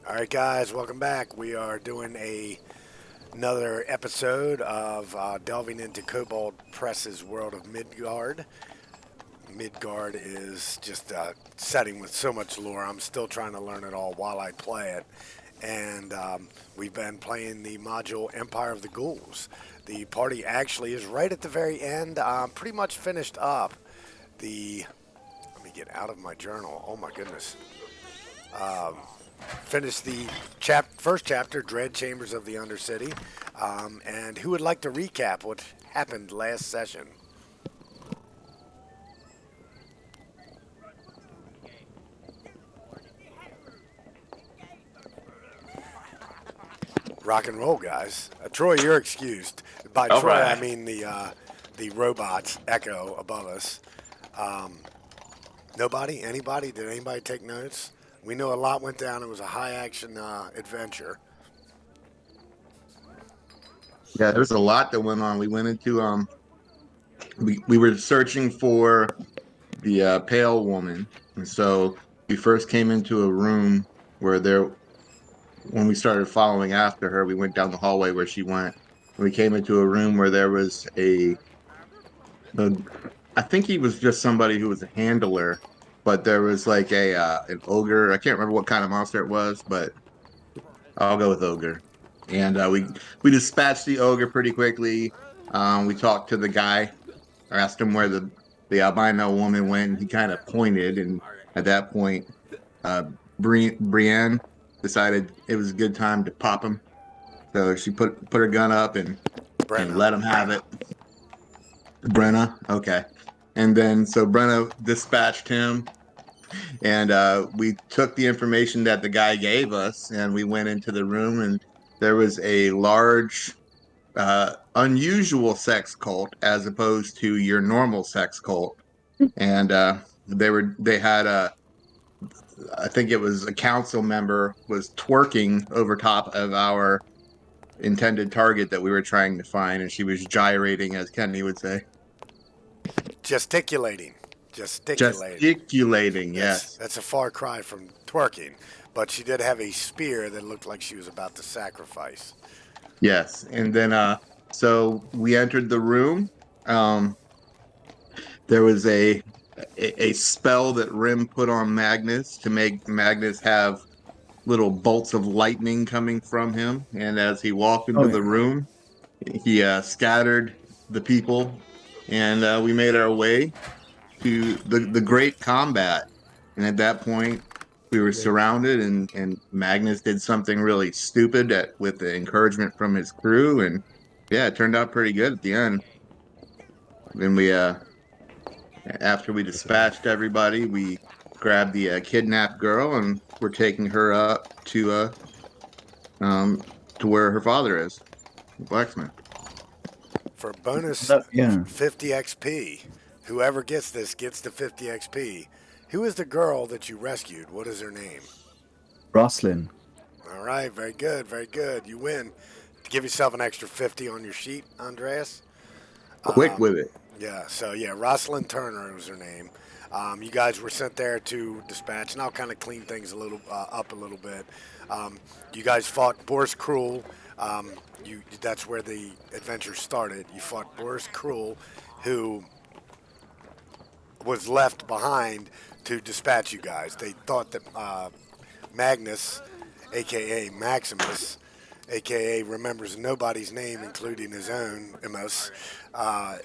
All right, guys, welcome back. We are doing another episode of delving into Kobold Press's world of Midgard. Midgard is just a setting with so much lore. I'm still trying to learn it all while I play it. And we've been playing the module Empire of the Ghouls. The party actually is right at the very end, pretty much finished up the. Let me get out of my journal. Oh my goodness. Finished the first chapter, Dread Chambers of the Undercity. And who would like to recap what happened last session? Rock and roll, guys. Troy, you're excused. By All Troy, I right. mean the robots Echo above us. Um, Nobody? Anybody? Did anybody take notes? We know a lot went down. It was a high action adventure. Yeah, there was a lot that went on. We went into we were searching for the pale woman, and so we first came into a room where there. When we started following after her, we went down the hallway where she went. We came into a room where there was a I think he was just somebody who was a handler, but there was like a an ogre. I can't remember what kind of monster it was, but I'll go with ogre. And we dispatched the ogre pretty quickly. We talked to the guy. I asked him where the albino woman went, and he kind of pointed. And at that point, uh, Brienne decided it was a good time to pop him. So she put her gun up and Brenna. let him have it. Brenna, okay. And then so Brenna dispatched him, and we took the information that the guy gave us, and we went into the room, and there was a large, unusual sex cult as opposed to your normal sex cult, and they had a I think it was a council member was twerking over top of our intended target that we were trying to find, and she was gyrating, as Kenny would say, Gesticulating. Gesticulating. gesticulating. That's Yes, that's a far cry from twerking, but she did have a spear that looked like she was about to sacrifice. yes. And then so we entered the room. Um, there was a spell that Rhym put on Magnus to make Magnus have little bolts of lightning coming from him, and as he walked Oh into the yeah. room, he scattered the people, and we made our way to the great combat. And at that point, we were surrounded, and Magnus did something really stupid with the encouragement from his crew, and yeah, it turned out pretty good at the end. Then we after we dispatched everybody, we grabbed the kidnapped girl, and we're taking her up um to where her father is, the blacksmith. For bonus No, yeah. 50 XP, whoever gets this gets the 50 XP. Who is the girl that you rescued? What is her name? Roslyn. All right, very good, very good. You win. Give yourself an extra 50 on your sheet, Andreas. Quick with it. Yeah, so yeah, Rosalind Turner was her name. You guys were sent there to dispatch, and I'll kind of clean things a little up a little bit. You guys fought Boris Cruel. That's where the adventure started. You fought Boris Cruel, who was left behind to dispatch you guys. They thought that Magnus, aka Maximus, aka remembers nobody's name, including his own, Emos. Uh,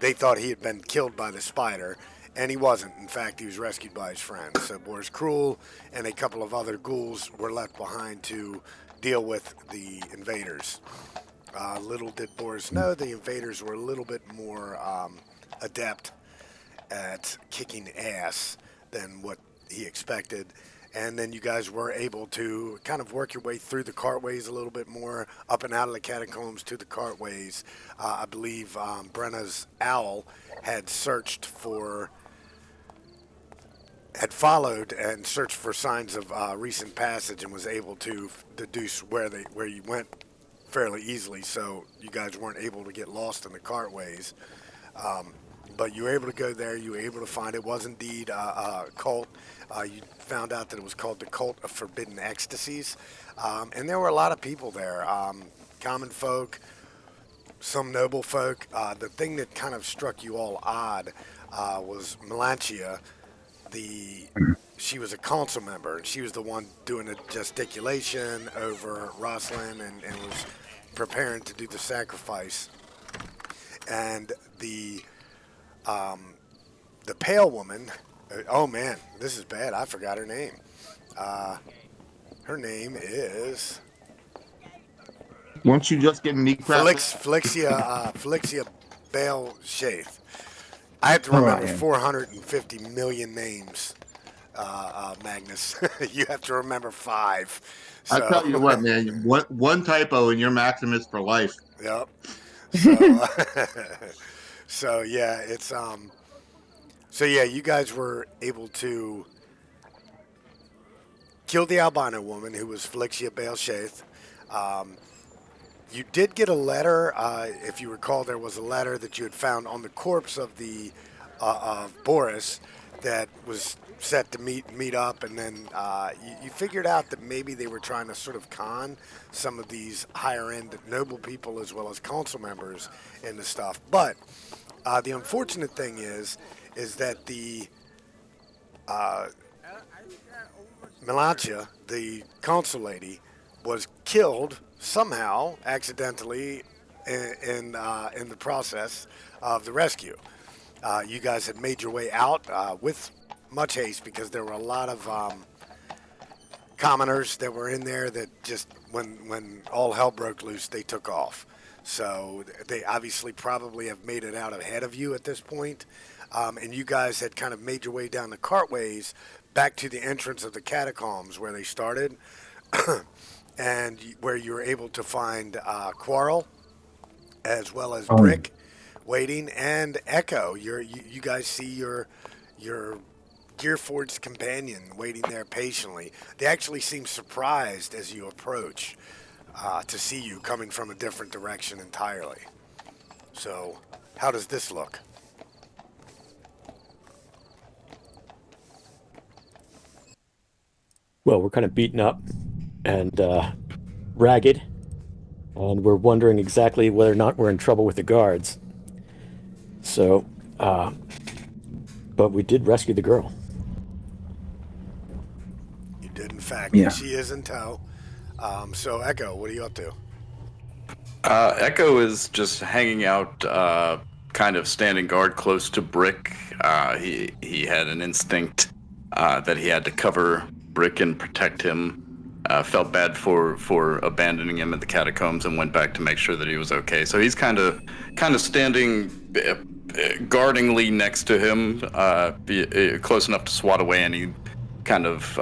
they thought he had been killed by the spider, and he wasn't. In fact, he was rescued by his friends. So Boris Cruel and a couple of other ghouls were left behind to deal with the invaders. Little did Boris know the invaders were a little bit more adept at kicking ass than what he expected. And then you guys were able to kind of work your way through the cartways a little bit more, up and out of the catacombs to the cartways. I believe Brenna's owl had searched for, had followed and searched for signs of recent passage and was able to deduce where you went fairly easily. So you guys weren't able to get lost in the cartways. But you were able to go there. You were able to find it was indeed a cult. You found out that it was called the Cult of Forbidden Ecstasies, and there were a lot of people there, common folk, some noble folk. The thing that kind of struck you all odd was Melantia. The She was a council member, and she was the one doing the gesticulation over Rosalind and was preparing to do the sacrifice. And the pale woman. Oh man, this is bad. I forgot her name. Her name is Once you just get me crap. Felixia Bale Shaith. I have to All remember right, yeah. 450 million names, Magnus. You have to remember 5. So, I tell you what, man, one typo and you're Maximus for life. Yep. So, so yeah, it's So yeah, you guys were able to kill the albino woman who was Felixia Bale Shaith. You did get a letter, if you recall. There was a letter that you had found on the corpse of the of Boris that was set to meet up, and then you figured out that maybe they were trying to sort of con some of these higher end noble people as well as council members into stuff. But the unfortunate thing is that the Melantia, the council lady, was killed somehow accidentally in the process of the rescue. You guys had made your way out with much haste because there were a lot of commoners that were in there that just when all hell broke loose, they took off. So they obviously probably have made it out ahead of you at this point. And you guys had kind of made your way down the cartways back to the entrance of the catacombs where they started, and where you were able to find Quarrel as well as Brick waiting, and Eeco. You guys see your Gearforged companion waiting there patiently. They actually seem surprised as you approach to see you coming from a different direction entirely. So, how does this look? Well, we're kind of beaten up and ragged, and we're wondering exactly whether or not we're in trouble with the guards. So, but we did rescue the girl. You did, in fact. Yeah. She is in tow. So, Eeco, what are you up to? Eeco is just hanging out, kind of standing guard close to Brick. He had an instinct that he had to cover Brick and protect him. Felt bad for abandoning him in the catacombs and went back to make sure that he was okay. So he's kind of standing guardingly next to him, close enough to swat away any kind of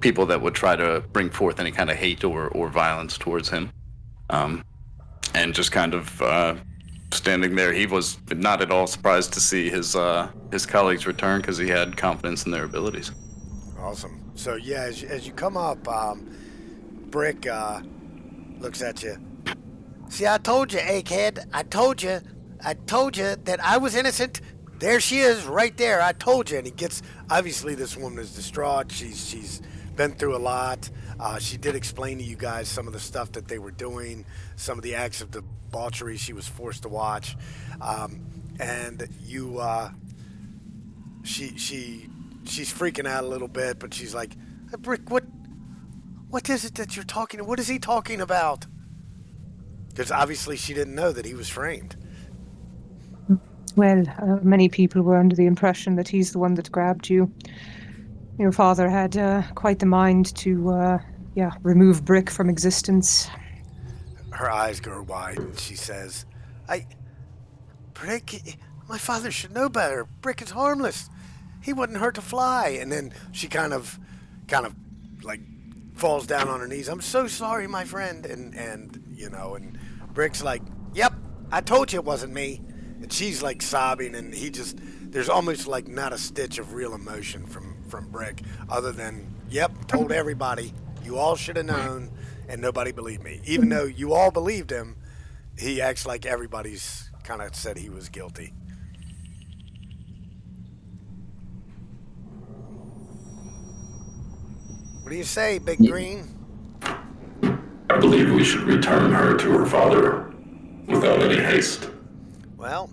people that would try to bring forth any kind of hate or violence towards him. And just kind of standing there. He was not at all surprised to see his colleagues return because he had confidence in their abilities. Awesome. So, yeah, as you come up, Brick looks at you. See, I told you, egghead. I told you that I was innocent. There she is, right there. I told you. And he gets, obviously, this woman is distraught. She's been through a lot. She did explain to you guys some of the stuff that they were doing, some of the acts of debauchery she was forced to watch. And you, she's freaking out a little bit, but she's like, Brick, what is it that you're talking? What is he talking about? Because obviously she didn't know that he was framed. Well, many people were under the impression that he's the one that grabbed you. Your father had quite the mind to, remove Brick from existence. Her eyes go wide, and she says, Brick, my father should know better. Brick is harmless. He wouldn't hurt a fly. And then she kind of like falls down on her knees. I'm so sorry, my friend. And Brick's like, yep, I told you it wasn't me. And she's like sobbing, and there's almost like not a stitch of real emotion from Brick other than, yep, told everybody. You all should have known, and nobody believed me. Even though you all believed him, he acts like everybody's kind of said he was guilty. What do you say, Big Green? I believe we should return her to her father without any haste. Well,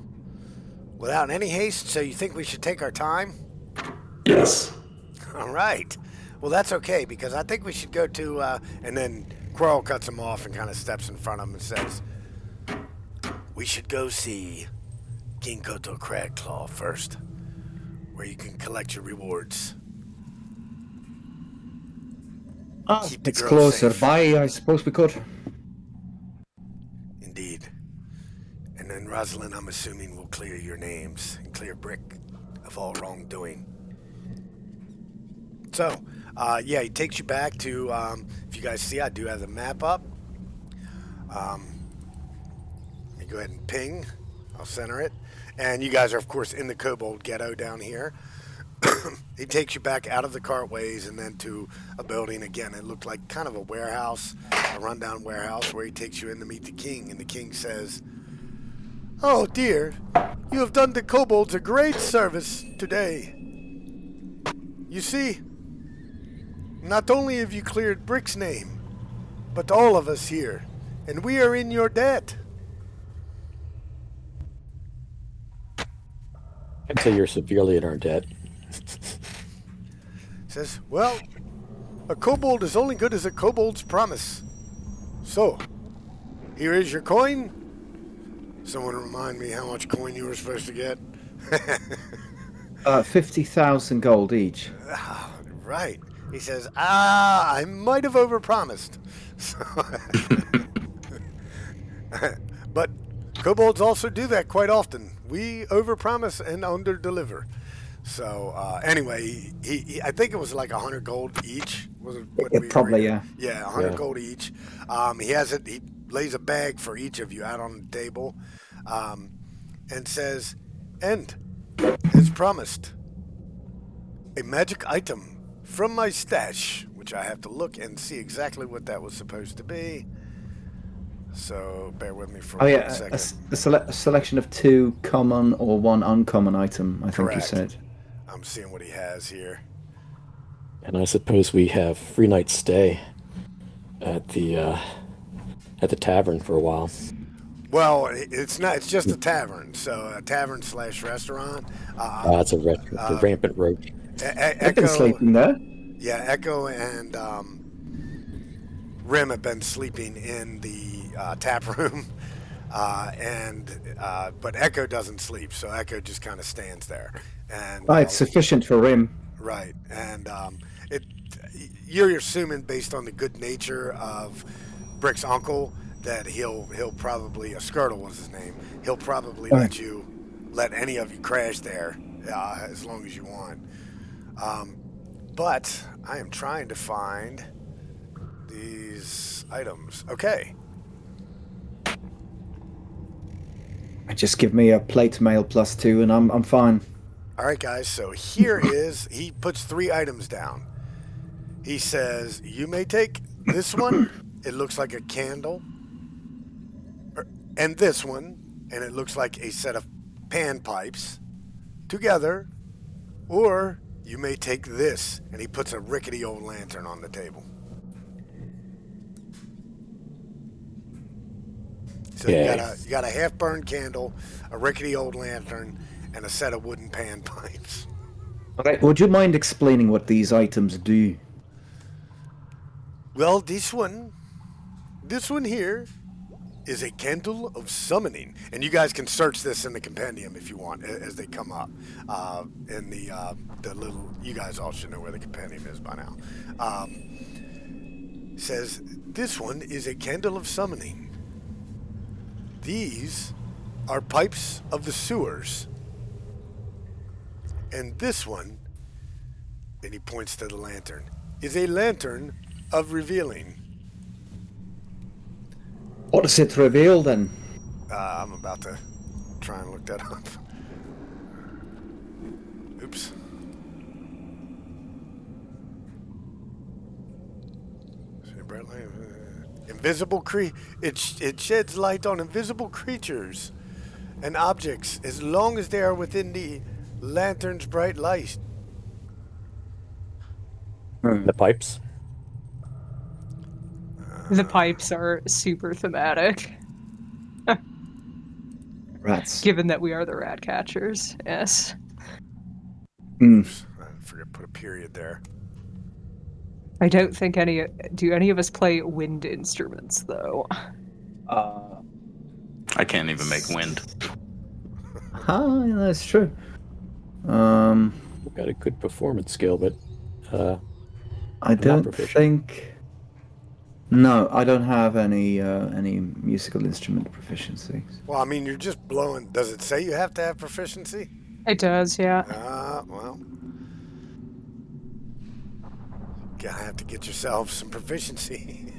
without any haste, so you think we should take our time? Yes. All right. Well, that's okay, because I think we should go to, and then Quirrell cuts him off and kind of steps in front of him and says, we should go see King Koto Cragclaw first, where you can collect your rewards. Keep the It's girl closer safe. by, I suppose we could. Indeed. And then Rosalind, I'm assuming, will clear your names and clear Brick of all wrongdoing. So, yeah, he takes you back to, if you guys see, I do have the map up. Let me go ahead and ping. I'll center it. And you guys are, of course, in the Kobold Ghetto down here. He takes you back out of the cartways and then to a building again. It looked like kind of a warehouse, a rundown warehouse, where he takes you in to meet the king. And the king says, "Oh dear, you have done the kobolds a great service today. You see, not only have you cleared Brick's name, but all of us here, and we are in your debt." I'd say you're severely in our debt. Says, "Well, a kobold is only good as a kobold's promise. So, here is your coin." Someone remind me how much coin you were supposed to get. 50,000 gold each. Right. He says, I might have overpromised. So but kobolds also do that quite often. We overpromise and underdeliver. So anyway, he I think it was like 100 gold each. Was it what we Probably, agreed? yeah. Yeah, 100 Yeah. gold each. He has it. He lays a bag for each of you out on the table, and says, "And as promised, a magic item from my stash, which I have to look and see exactly what that was supposed to be. So bear with me for Oh 1 yeah, second. a selection of 2 common or 1 uncommon item, I think you Correct. said. I'm seeing what he has here. And I suppose we have free night stay at the tavern for a while. Well, it's not. It's just a tavern. So a tavern / restaurant. It's the rampant roach. I've been Eeco, sleeping there. yeah, Eeco and Rem have been sleeping in the tap room, but Eeco doesn't sleep. So Eeco just kind of stands there. And It's sufficient for Rhym. right, and you're assuming based on the good nature of Brick's uncle that he'll probably Skirtle was his name. He'll probably Right. let any of you crash there as long as you want. But I am trying to find these items. Okay. Just give me a plate mail +2 and I'm fine. All right, guys. So here is. He puts 3 items down. He says, "You may take this one. It looks like a candle. And this one, and it looks like a set of pan pipes together. Or you may take this," and he puts a rickety old lantern on the table. So Okay. you got a half-burned candle, a rickety old lantern, and a set of wooden pan pipes. Okay. Would you mind explaining what these items do? Well, this one here is a candle of summoning, and you guys can search this in the compendium if you want as they come up. In the little, you guys all should know where the compendium is by now. Says this one is a candle of summoning. These are pipes of the sewers, and this one, and he points to the lantern, is a lantern of revealing. What does it reveal then? I'm about to try and look that up. Oops. Invisible it sheds light on invisible creatures and objects as long as they are within the lantern's bright light. The pipes. The pipes are super thematic, Rats. given that we are the rat catchers. Yes. Oops, I forgot to put a period there. I don't think do any of us play wind instruments though. I can't even make wind. Yeah, that's true. We've got a good performance skill, but I not don't proficient. think. No, I don't have any musical instrument proficiencies. Well, I mean, you're just blowing. Does it say you have to have proficiency? It does, yeah. Well, gonna have to get yourself some proficiency.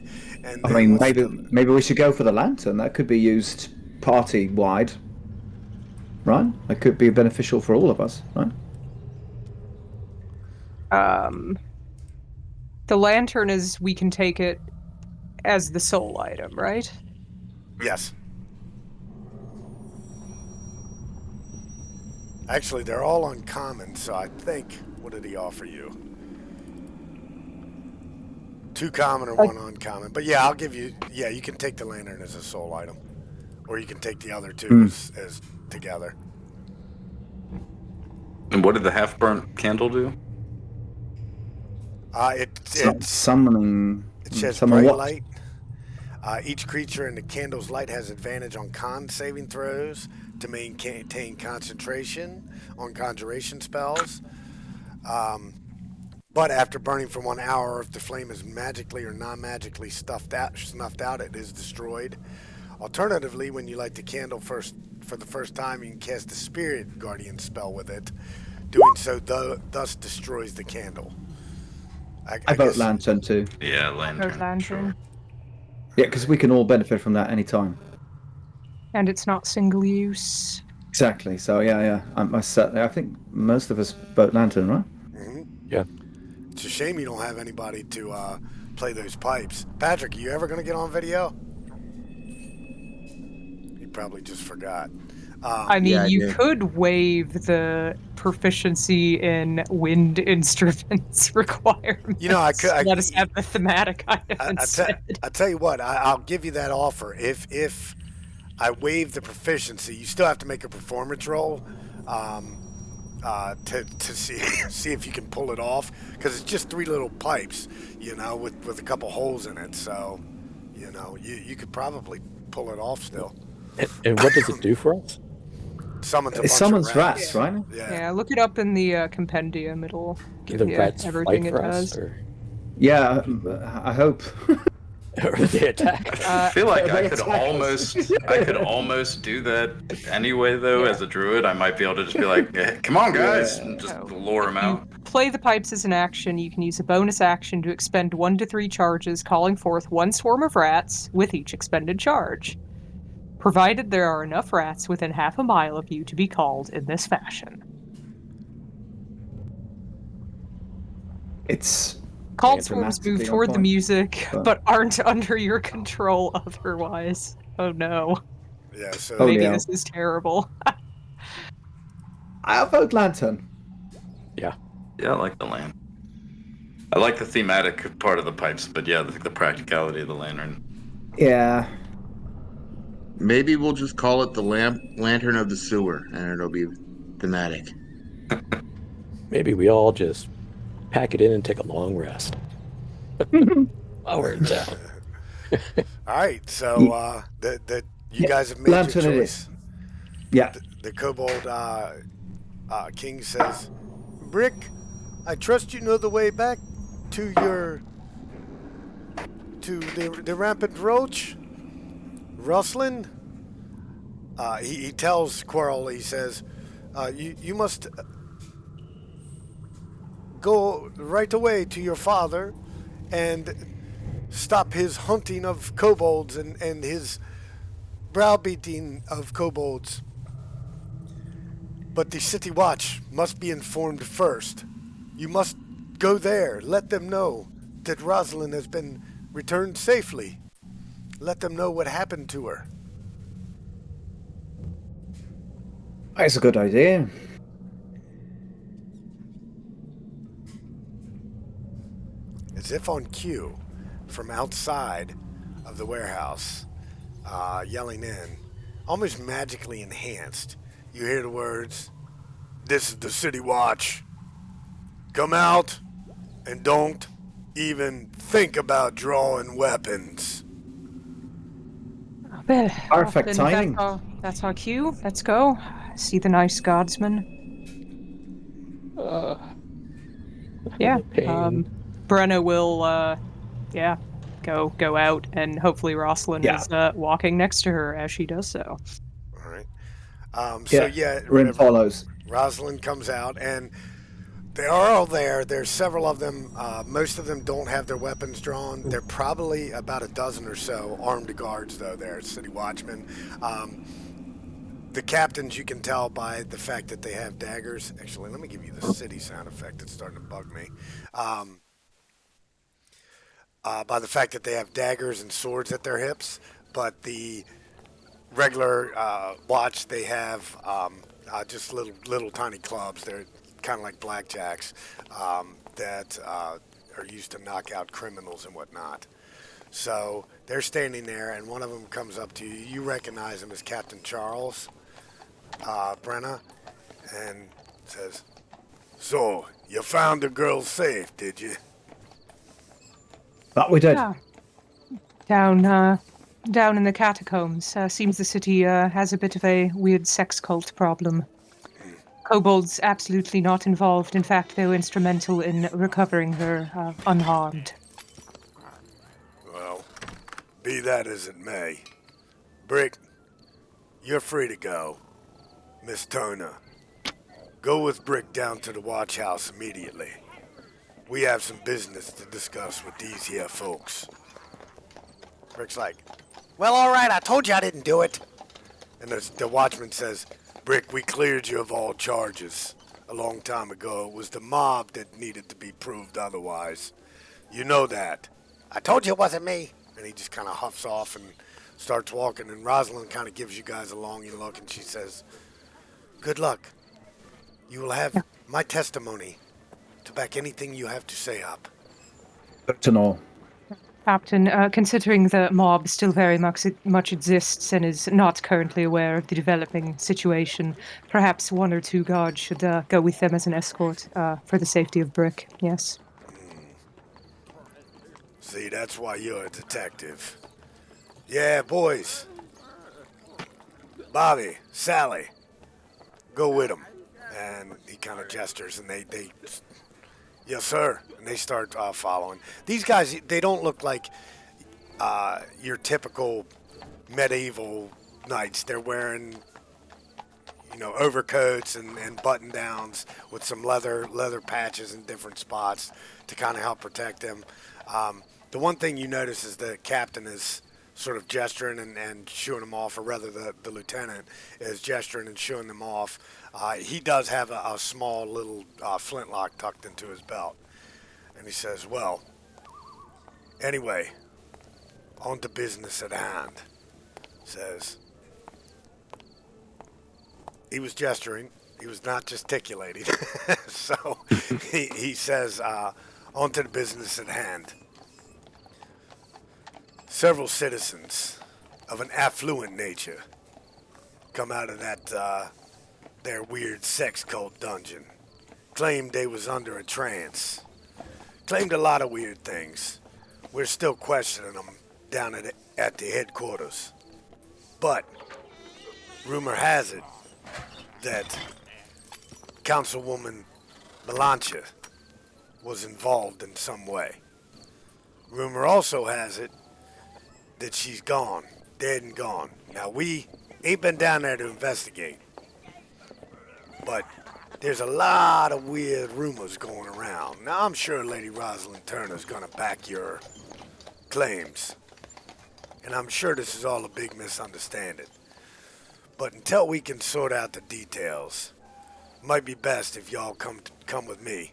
And I then mean, maybe we should go for the lantern. That could be used party wide, right? That could be beneficial for all of us, right? The lantern we can take it as the sole item, right? Yes. Actually, they're all uncommon, so I think. What did he offer you? 2 common or 1 uncommon. But yeah, I'll give you. Yeah, you can take the lantern as a sole item, or you can take the other 2 as together. And what did the half-burnt candle do? It's summoning. It sheds summon bright what? light. Each creature in the candle's light has advantage on con saving throws to maintain concentration on conjuration spells. But after burning for 1 hour, if the flame is magically or non-magically snuffed out, it is destroyed. Alternatively, when you light the candle for the first time, you can cast a Spirit Guardian spell with it. Doing so thus destroys the candle. I vote lantern too. Yeah, lantern. Sure. Yeah, because we can all benefit from that anytime. And it's not single use. Exactly. So yeah. I think most of us vote lantern, right? Mm-hmm. Yeah. It's a shame you don't have anybody to play those pipes. Patrick, are you ever going to get on video? You probably just forgot. I mean, you could waive the proficiency in wind instruments requirements. You know, I could. Let us have the thematic item instead. I tell you what, I'll give you that offer. If I waive the proficiency, you still have to make a performance roll to see if you can pull it off, because it's just 3 little pipes, with a couple holes in it. So, you could probably pull it off still. And what does it do for us? It summons rats, right? Yeah, look it up in the compendium. It'll give you everything it does. Yeah, I hope. Or they attack. I feel like I could almost do that anyway, though. Yeah. As a druid, I might be able to just be like, hey, "Come on, guys," and just lure them out. Play the pipes as an action. You can use a bonus action to expend 1 to 3 charges, calling forth 1 swarm of rats with each expended charge, provided there are enough rats within half a mile of you to be called in this fashion. It's called swarms move toward the music, but aren't under your control otherwise. Oh no. Yeah, so maybe this is terrible. I'll vote lantern. Yeah, I like the lantern. I like the thematic part of the pipes, but yeah, the practicality of the lantern. Yeah. Maybe we'll just call it the lantern of the sewer, and it'll be thematic. Maybe we all just pack it in and take a long rest while we're in town. All right, so you guys have made lantern your choice. Yeah. The kobold king says, "Brick, I trust you know the way back to the rampant roach, rustling." He tells Quirrell, he says, you must go right away to your father and stop his hunting of kobolds and his browbeating of kobolds. But the city watch must be informed first. You must go there. Let them know that Rosalind has been returned safely. Let them know what happened to her. That's a good idea. As if on cue, from outside, of the warehouse, yelling in, almost magically enhanced. You hear the words, "This is the City Watch. Come out and don't even think about drawing weapons." Well, Perfect then timing. that's our cue. Let's go. See the nice guardsman. Yeah. Pain. Brenne will, go out, and hopefully Rosalind Yeah. is walking next to her as she does so. All right. Yeah. Rhym follows. Rosalind comes out, and they are all there. There's several of them. Most of them don't have their weapons drawn. They're probably about a dozen or so armed guards, though. They're city watchmen. The captains, you can tell by the fact that they have daggers. Actually, let me give you the city sound effect. It's starting to bug me. By the fact that they have daggers and swords at their hips, but the regular watch, they have just little tiny clubs. They're kind of like blackjacks that are used to knock out criminals and whatnot. So they're standing there, and one of them comes up to you. You recognize him as Captain Charles Brenne, and says, "So, you found the girl's safe, did you?" That we did. Yeah. Down in the catacombs. Seems the city has a bit of a weird sex cult problem. Kobolds absolutely not involved. In fact, they were instrumental in recovering her unharmed. Well, be that as it may. Brick, you're free to go. Miss Turner, go with Brick down to the watch house immediately. We have some business to discuss with these here folks. Brick's like, "Well, all right, I told you I didn't do it." And the watchman says, "Brick, we cleared you of all charges a long time ago. It was the mob that needed to be proved otherwise. You know that." "I told you it wasn't me." And he just kind of huffs off and starts walking. And Rosalind kind of gives you guys a longing look, and she says, "Good luck. You will have my testimony to back anything you have to say up." Good to know. Captain, considering the mob still very much exists and is not currently aware of the developing situation, perhaps one or two guards should go with them as an escort for the safety of Brick. Yes. See, that's why you're a detective. Yeah, boys. Bobby, Sally, go with them. And he kind of gestures, and they yes, sir. And they start following. These guys, they don't look like your typical medieval knights. They're wearing, overcoats and button downs with some leather patches in different spots to kind of help protect them. The one thing you notice is the captain is sort of gesturing and shooing them off, or rather the lieutenant is gesturing and shooing them off. He does have a small little flintlock tucked into his belt. And he says, "Well, anyway, on to business at hand," says. He was gesturing. He was not gesticulating. So he says, "On to the business at hand. Several citizens of an affluent nature come out of that their weird sex cult dungeon. Claimed they was under a trance. Claimed a lot of weird things. We're still questioning them down at the headquarters. But rumor has it that Councilwoman Melancha was involved in some way. Rumor also has it that she's gone, dead and gone. Now, we ain't been down there to investigate, but there's a lot of weird rumors going around. Now, I'm sure Lady Rosalind Turner's gonna back your claims, and I'm sure this is all a big misunderstanding. But until we can sort out the details, it might be best if y'all come with me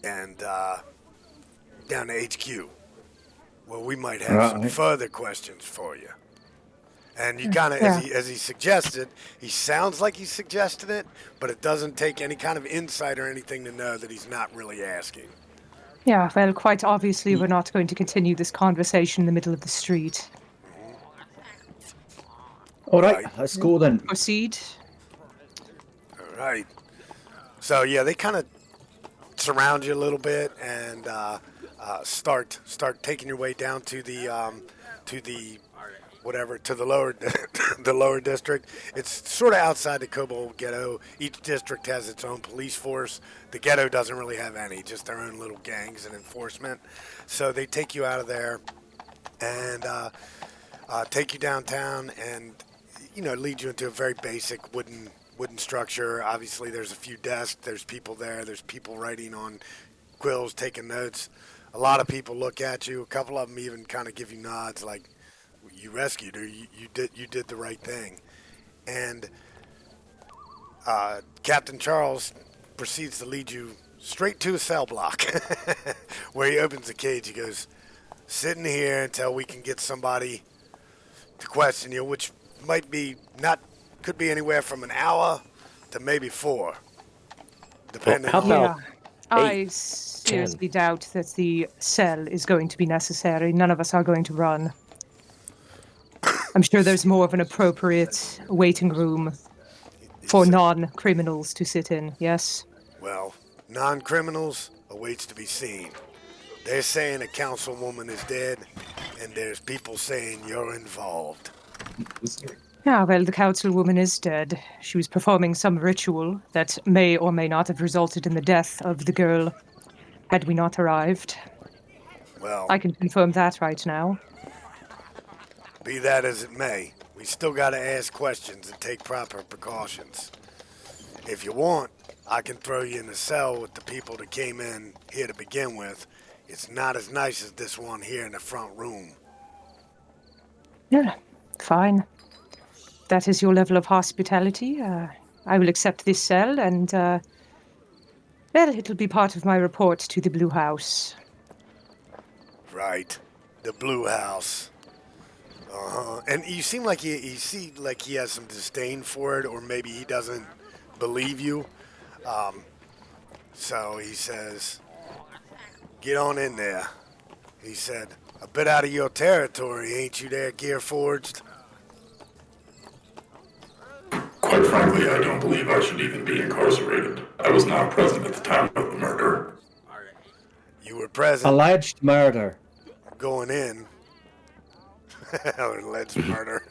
and down to HQ, where we might have some further questions for you. And you kind of, as he suggested, he sounds like he's suggesting it, but it doesn't take any kind of insight or anything to know that he's not really asking. Yeah, well, quite obviously we're not going to continue this conversation in the middle of the street. All right, Right. let's go then. Proceed. All right. So yeah, they kind of surround you a little bit and start taking your way down to the whatever to the lower the lower district. It's sort of outside the Kobold ghetto. Each district has its own police force. The ghetto doesn't really have any, just their own little gangs and enforcement. So they take you out of there and take you downtown and lead you into a very basic wooden structure. Obviously, there's a few desks. There's people there. There's people writing on quills, taking notes. A lot of people look at you. A couple of them even kind of give you nods, like, "You rescued her. You did the right thing." And Captain Charles proceeds to lead you straight to a cell block, where he opens the cage. He goes, "Sit in here until we can get somebody to question you," which could be anywhere from an hour to maybe 4, depending how on. about- I seriously doubt that the cell is going to be necessary. None of us are going to run. I'm sure there's more of an appropriate waiting room for non-criminals to sit in, yes? Well, non-criminals awaits to be seen. They're saying a councilwoman is dead, and there's people saying you're involved. Yeah, well, the councilwoman is dead. She was performing some ritual that may or may not have resulted in the death of the girl had we not arrived. Well, I can confirm that right now. be that as it may, we still gotta ask questions and take proper precautions. If you want, I can throw you in a cell with the people that came in here to begin with. It's not as nice as this one here in the front room. Yeah, fine. That is your level of hospitality. I will accept this cell and, well, it'll be part of my report to the Blue House. Right. The Blue House. And you seem like he has some disdain for it, or maybe he doesn't believe you. So he says, "Get on in there." He said, "A bit out of your territory, ain't you there, Gearforged?" Quite frankly, I don't believe I should even be incarcerated. I was not present at the time of the murder. You were present Alleged murder. going in. Or alleged murder.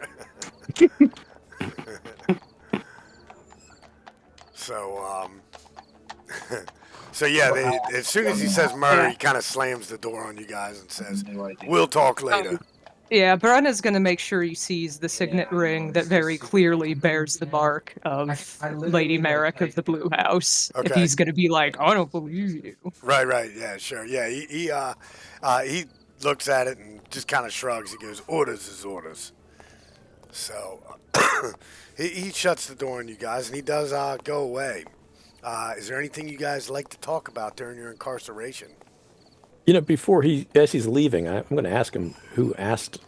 So, so yeah, as soon as he says murder, he kind of slams the door on you guys and says, "We'll talk later." Yeah, Brenne's going to make sure he sees the signet ring that very clearly bears the mark of Lady Merrick of the Blue House. If Okay. he's going to be like, "I don't believe you." Right, yeah, sure, yeah. He looks at it and just kind of shrugs. He goes, "Orders is orders." So he shuts the door on you guys, and he does go away. Is there anything you guys like to talk about during your incarceration? As he's leaving, I'm going to ask him who asked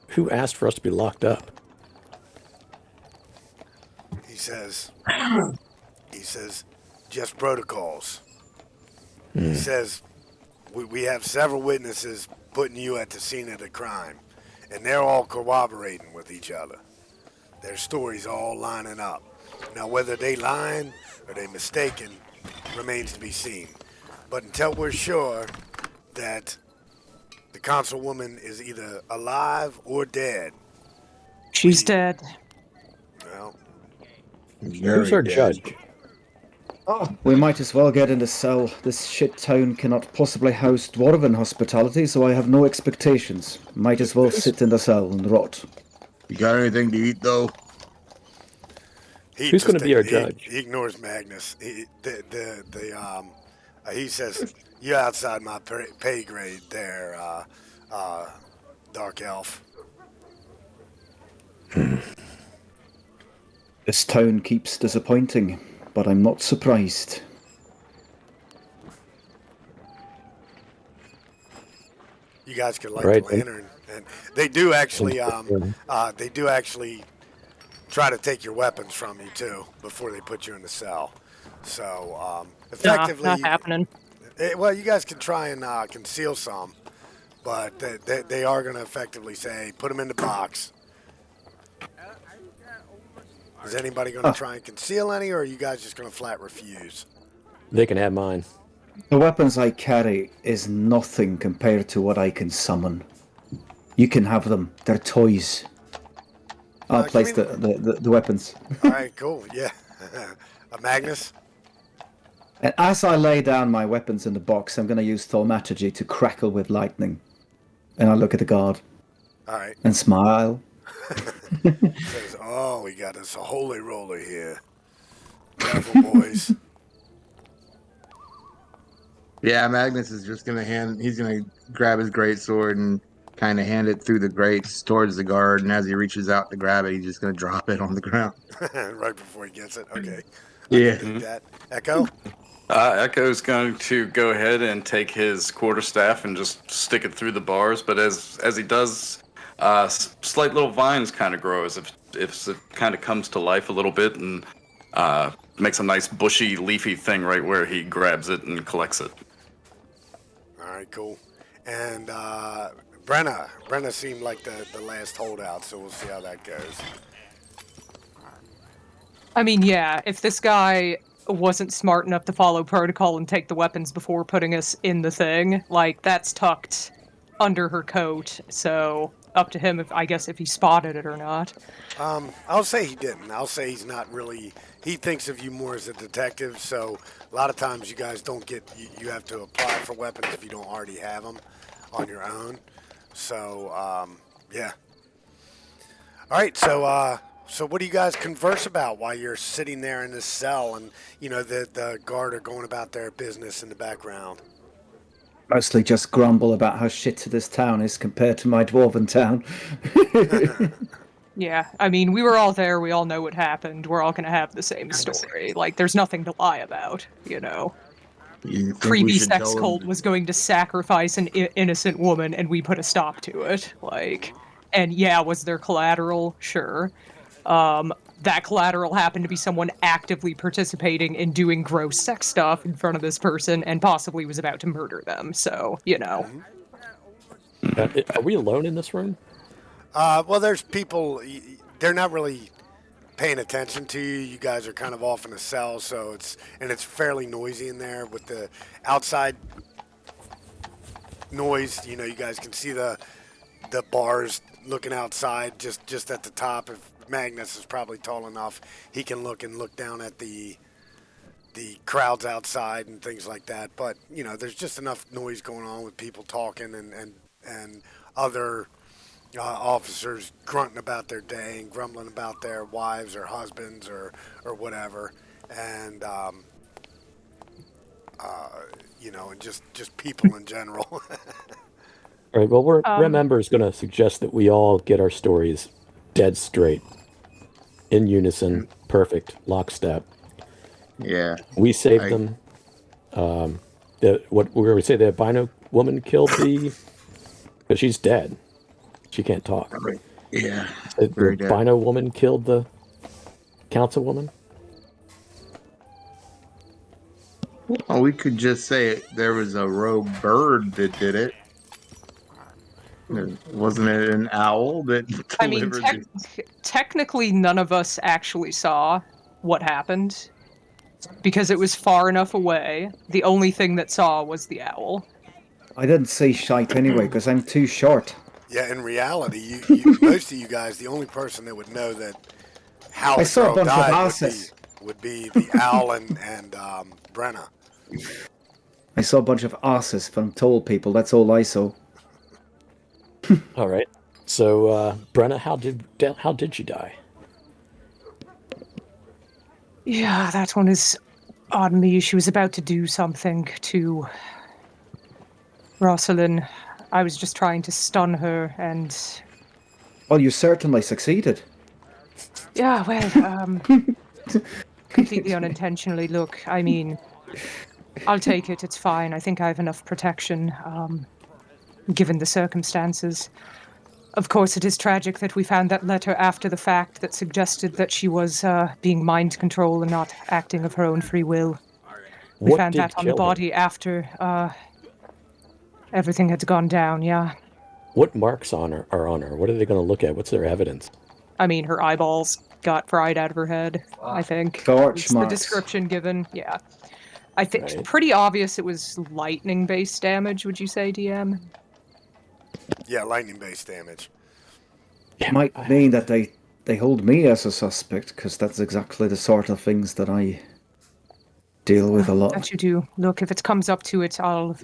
for us to be locked up. He says, "Just protocols." He says, we have several witnesses putting you at the scene of the crime, and they're all corroborating with each other. Their stories all lining up. Now, whether they lying or they mistaken remains to be seen. But until we're sure that the councilwoman is either alive or dead, She's dead. well, Who's our judge? We might as well get in the cell. This shit town cannot possibly house dwarven hospitality, so I have no expectations. Might as well sit in the cell and rot. You got anything to eat though? Who's gonna be our judge? He ignores Magnus. He says, "You're outside my pay grade there, Dark Elf." This town keeps disappointing, but I'm not surprised. You guys could light Right. the lantern, and they do actually try to take your weapons from you too before they put you in the cell. So effectively, Not happening. Well, you guys can try and conceal some, but they are going to effectively say, put them in the box. Is anybody going to try and conceal any, or are you guys just going to flat refuse? They can have mine. The weapons I carry is nothing compared to what I can summon. You can have them. They're toys. I'll place the weapons. All right, cool. Yeah. Magnus? And as I lay down my weapons in the box, I'm going to use thaumaturgy to crackle with lightning. And I look at the guard. All right. And smile. Says, oh, we got us a holy roller here. Careful, boys. Yeah, Magnus is just he's gonna grab his greatsword and kind of hand it through the grates towards the guard, and as he reaches out to grab it, he's just gonna drop it on the ground. Right before he gets it. Okay. Yeah. I can dig that. Echo? Echo's going to go ahead and take his quarterstaff and just stick it through the bars, but as he does, slight little vines kind of grow as if it kind of comes to life a little bit and makes a nice bushy, leafy thing right where he grabs it and collects it. All right, cool. And Brenne seemed like the last holdout, so we'll see how that goes. I mean, yeah, if this guy wasn't smart enough to follow protocol and take the weapons before putting us in the thing, like, that's tucked under her coat, so up to him, if he spotted it or not. I'll say he didn't. I'll say he's not really... He thinks of you more as a detective, so a lot of times you guys don't get... You have to apply for weapons if you don't already have them on your own. So, yeah. All right, so what do you guys converse about while you're sitting there in this cell and, the guard are going about their business in the background? Mostly just grumble about how shit this town is compared to my dwarven town. Yeah, I mean, we were all there. We all know what happened. We're all going to have the same story. Like, there's nothing to lie about, Creepy sex cult was going to sacrifice an innocent woman, and we put a stop to it. Like, and yeah, was there collateral? Sure. That collateral happened to be someone actively participating in doing gross sex stuff in front of this person and possibly was about to murder them. So, Are we alone in this room? Well, there's people, they're not really paying attention to you. You guys are kind of off in a cell, so it's fairly noisy in there with the outside noise. You guys can see the bars looking outside just at the top. If Magnus is probably tall enough, he can look down at the crowds outside and things like that. But, there's just enough noise going on with people talking and other officers grunting about their day and grumbling about their wives or husbands or whatever, and and just people in general. All right. Well, Rem Ember is going to suggest that we all get our stories dead straight, in unison, perfect, lockstep. Yeah. We saved them. What we're going to say? The albino woman killed because she's dead. She can't talk. Yeah. The albino woman killed the councilwoman? Well, we could just say there was a rogue bird that did it. Wasn't it an owl that delivered technically none of us actually saw what happened because it was far enough away. The only thing that saw was the owl. I didn't see shite anyway because I'm too short. Yeah, in reality, you most of you guys, the only person that would know that how I the saw a girl bunch of died asses. would be the owl and Brenne. I saw a bunch of asses from tall people. That's all I saw. All right. So, Brenne, how did she die? Yeah, that one is on me. She was about to do something to Rosalind. I was just trying to stun her, and... Well, you certainly succeeded. Yeah, well, completely unintentionally. Look, I mean, I'll take it. It's fine. I think I have enough protection, given the circumstances. Of course, it is tragic that we found that letter after the fact that suggested that she was being mind controlled and not acting of her own free will. We What found did that on the kill body him? after everything had gone down, yeah. What marks are on her? What are they going to look at? What's their evidence? I mean, her eyeballs got fried out of her head, I think. Torch It's the marks. description given, yeah. I think it's Right. pretty obvious it was lightning-based damage, would you say, DM? Yeah, lightning-based damage. It might mean that they hold me as a suspect, because that's exactly the sort of things that I deal with a lot. That you do. Look, if it comes up to it, I'll,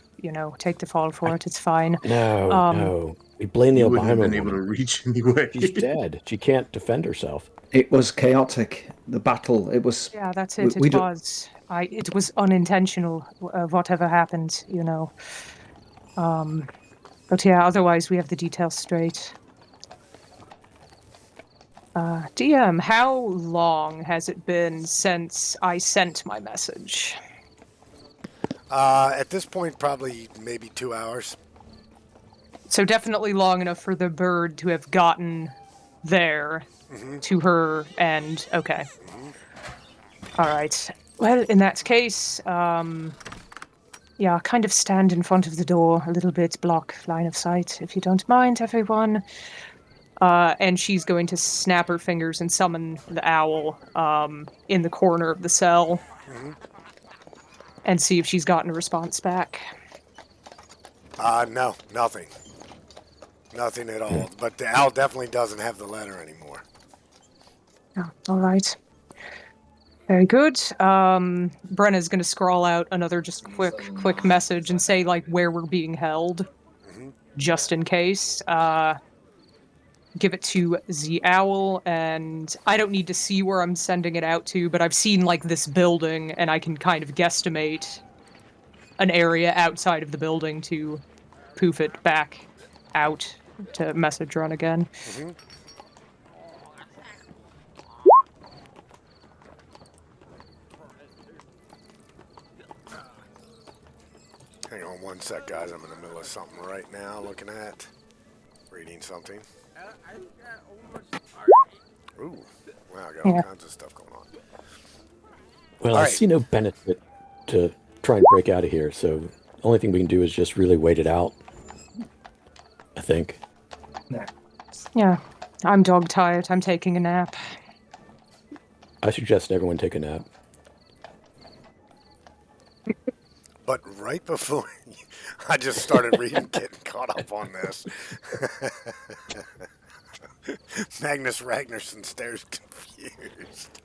take the fall for it. It's fine. No. We blame the You wouldn't have albino been able to woman. reach anyway. She's dead. She can't defend herself. It was chaotic. The battle. It was. Yeah, that's we, it. we It do- was. It was unintentional, whatever happened, But yeah, otherwise we have the details straight. DM, how long has it been since I sent my message? At this point, probably maybe 2 hours. So definitely long enough for the bird to have gotten there to her and okay. All right. Well, in that case, yeah, kind of stand in front of the door a little bit, block line of sight, if you don't mind, everyone. And she's going to snap her fingers and summon the owl in the corner of the cell and see if she's gotten a response back. No, nothing. Nothing at all. But the owl definitely doesn't have the letter anymore. Oh, all right. Very good. Brenna's going to scrawl out another just quick message and say, like, where we're being held, just in case. Give it to the owl, and I don't need to see where I'm sending it out to, but I've seen, like, this building, and I can kind of guesstimate an area outside of the building to poof it back out to message run again. Hang on one sec, guys. I'm in the middle of something right now, reading something. Ooh, wow, I got all kinds of stuff going on. Well, All I right. see no benefit to try and break out of here, so the only thing we can do is just really wait it out. I think. Yeah, I'm dog tired. I'm taking a nap. I suggest everyone take a nap. But right before I just started reading, getting caught up on this. Magnus Ragnarsson stares confused.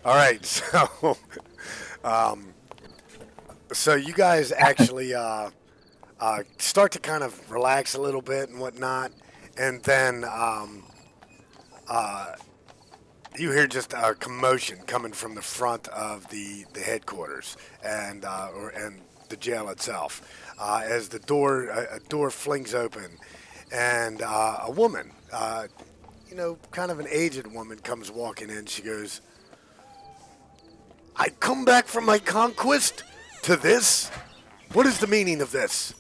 All right, so you guys actually start to kind of relax a little bit and whatnot, and then you hear just a commotion coming from the front of the headquarters and the jail itself. As a door flings open, and a woman, kind of an aged woman, comes walking in. She goes, "I come back from my conquest to this? What is the meaning of this?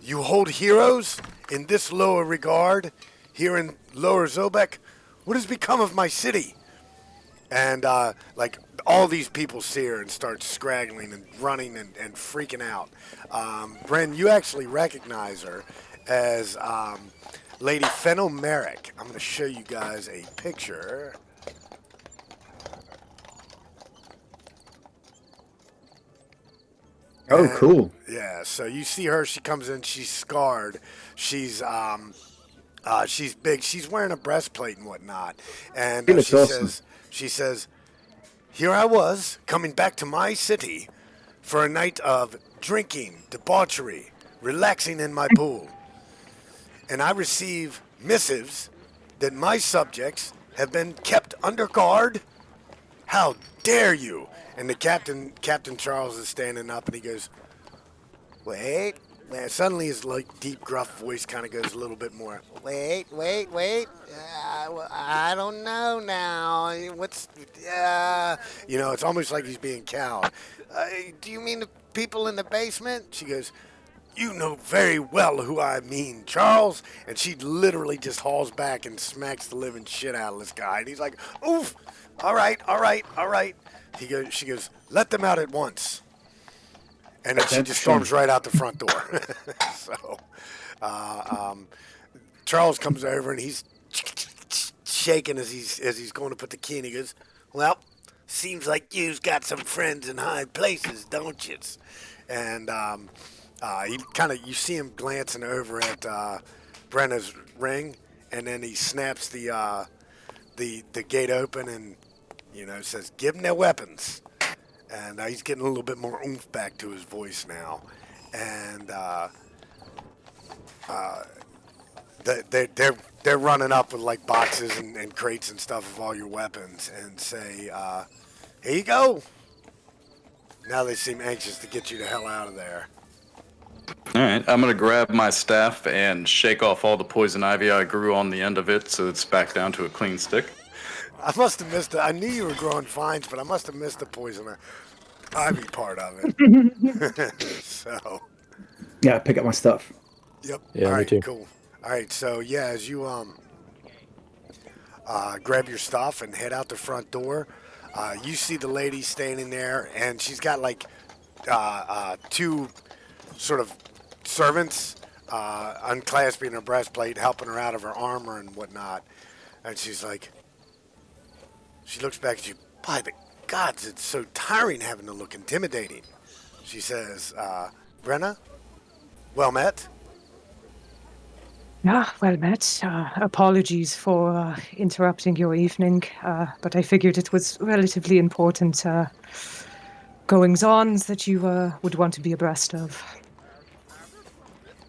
You hold heroes in this lower regard here in Lower Zobek? What has become of my city?" And all these people see her and start scraggling and running and freaking out. Brenne, you actually recognize her as Lady Fenno Merrick. I'm going to show you guys a picture. Oh, cool. Yeah, so you see her. She comes in. She's scarred. She's big. She's wearing a breastplate and whatnot. And She looks awesome. she says, "Here I was coming back to my city for a night of drinking, debauchery, relaxing in my pool, and I receive missives that my subjects have been kept under guard. How dare you?" And the Captain Charles is standing up, and he goes, "Wait." Suddenly his deep, gruff voice kind of goes a little bit more. Wait. I don't know now. It's almost like he's being cowed. Do you mean the people in the basement? She goes, You know very well who I mean, Charles. And she literally just hauls back and smacks the living shit out of this guy. And he's like, oof, all right, all right, all right. She goes, let them out at once. And then she just storms right out the front door. So, Charles comes over and he's shaking as he's going to put the key in. He goes, well, seems like you've got some friends in high places, don't you? And you see him glancing over at Brenna's ring, and then he snaps the gate open and says, "Give them their weapons." And he's getting a little bit more oomph back to his voice now, and they're running up with like boxes and crates and stuff of all your weapons, and say, "Here you go." Now they seem anxious to get you the hell out of there. All right, I'm going to grab my staff and shake off all the poison ivy I grew on the end of it so it's back down to a clean stick. I must have missed it. I knew you were growing vines, but I must have missed the poison ivy part of it. So. Yeah, pick up my stuff. Yep. Yeah, all right, me too. Cool. All right, so yeah, as you grab your stuff and head out the front door, you see the lady standing there, and she's got like two sort of servants unclasping her breastplate, helping her out of her armor and whatnot. And she's like, she looks back at you. By the gods, it's so tiring having to look intimidating. She says, Brenne, well met. Well met. Apologies for interrupting your evening, but I figured it was relatively important goings-ons that you would want to be abreast of.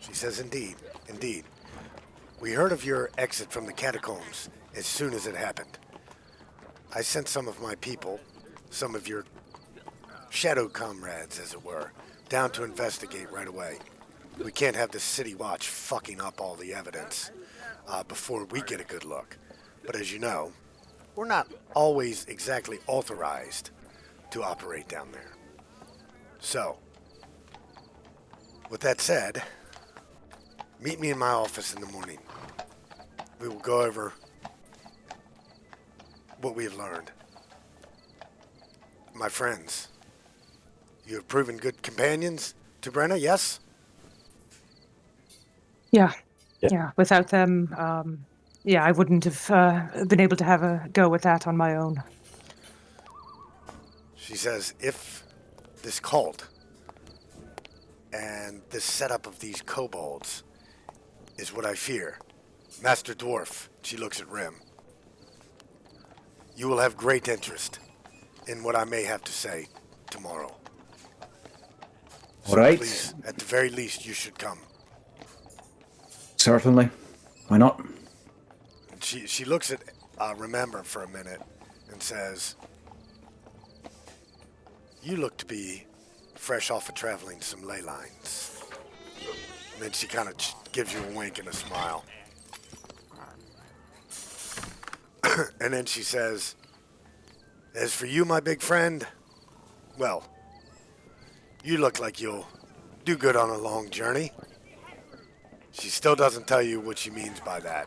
She says, indeed. We heard of your exit from the catacombs as soon as it happened. I sent some of my people, some of your shadow comrades, as it were, down to investigate right away. We can't have the city watch fucking up all the evidence before we get a good look. But as you know, we're not always exactly authorized to operate down there. So, with that said, meet me in my office in the morning. We will go over what we have learned. My friends, you have proven good companions to Brenne, yes? Yeah. Without them, I wouldn't have been able to have a go at that on my own. She says, if this cult and this setup of these kobolds is what I fear, Master Dwarf, she looks at Rhym, you will have great interest in what I may have to say tomorrow. So all right. Please, at the very least, you should come. Certainly. Why not? She looks at Rem Ember for a minute and says, you look to be fresh off of traveling some ley lines. And then she kind of gives you a wink and a smile. And then she says, as for you, my big friend, well, you look like you'll do good on a long journey. She still doesn't tell you what she means by that.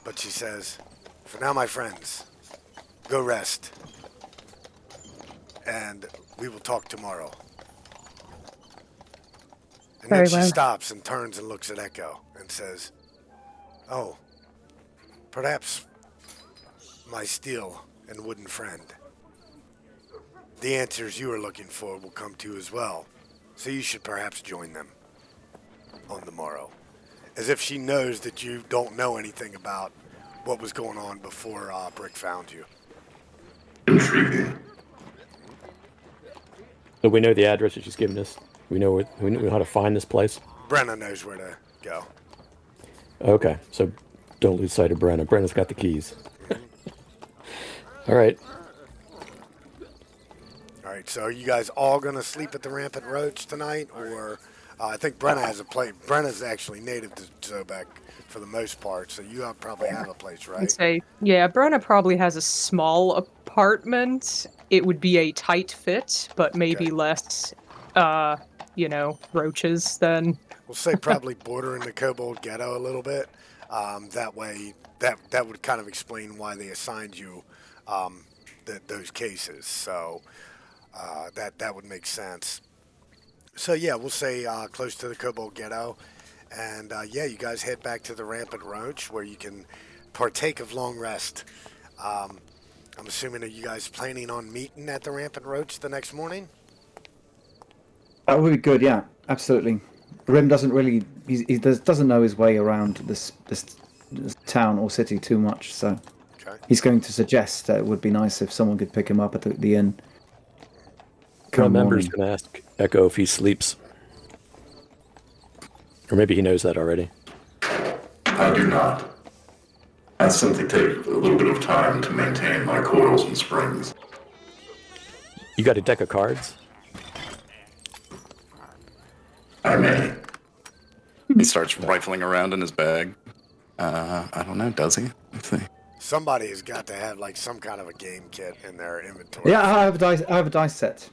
But she says, for now, my friends, go rest. And we will talk tomorrow. And Very then she well. stops and turns and looks at Eeco and says, oh, perhaps my steel and wooden friend. The answers you are looking for will come to you as well. So you should perhaps join them on the morrow. As if she knows that you don't know anything about what was going on before Brick found you. Intriguing. So we know the address that she's given us. We know how to find this place. Brenne knows where to go. Okay, so don't lose sight of Brenne. Brenne's got the keys. All right. All right, so are you guys all going to sleep at the Rampant Roach tonight? Or I think Brenne has a place. Brenne's actually native to Zobek for the most part, so you probably have a place, right? I'd say, yeah, Brenne probably has a small apartment. It would be a tight fit, but maybe Okay. less roaches, then We'll say probably bordering the Kobold Ghetto a little bit. That way, that would kind of explain why they assigned you those cases. So that would make sense. So yeah, we'll say close to the Kobold Ghetto, and yeah, you guys head back to the Rampant Roach where you can partake of long rest. I'm assuming that you guys planning on meeting at the Rampant Roach the next morning. That would be good. Yeah, absolutely. Rhym doesn't really doesn't know his way around this town or city too much, so Okay. he's going to suggest that it would be nice if someone could pick him up at the inn. Rem Ember's going to ask Eeco if he sleeps. Or maybe he knows that already. I do not. I simply take a little bit of time to maintain my coils and springs. You got a deck of cards? I may. He starts rifling around in his bag. I don't know, does he? Let's see. Somebody has got to have like some kind of a game kit in their inventory. Yeah, I have a dice set.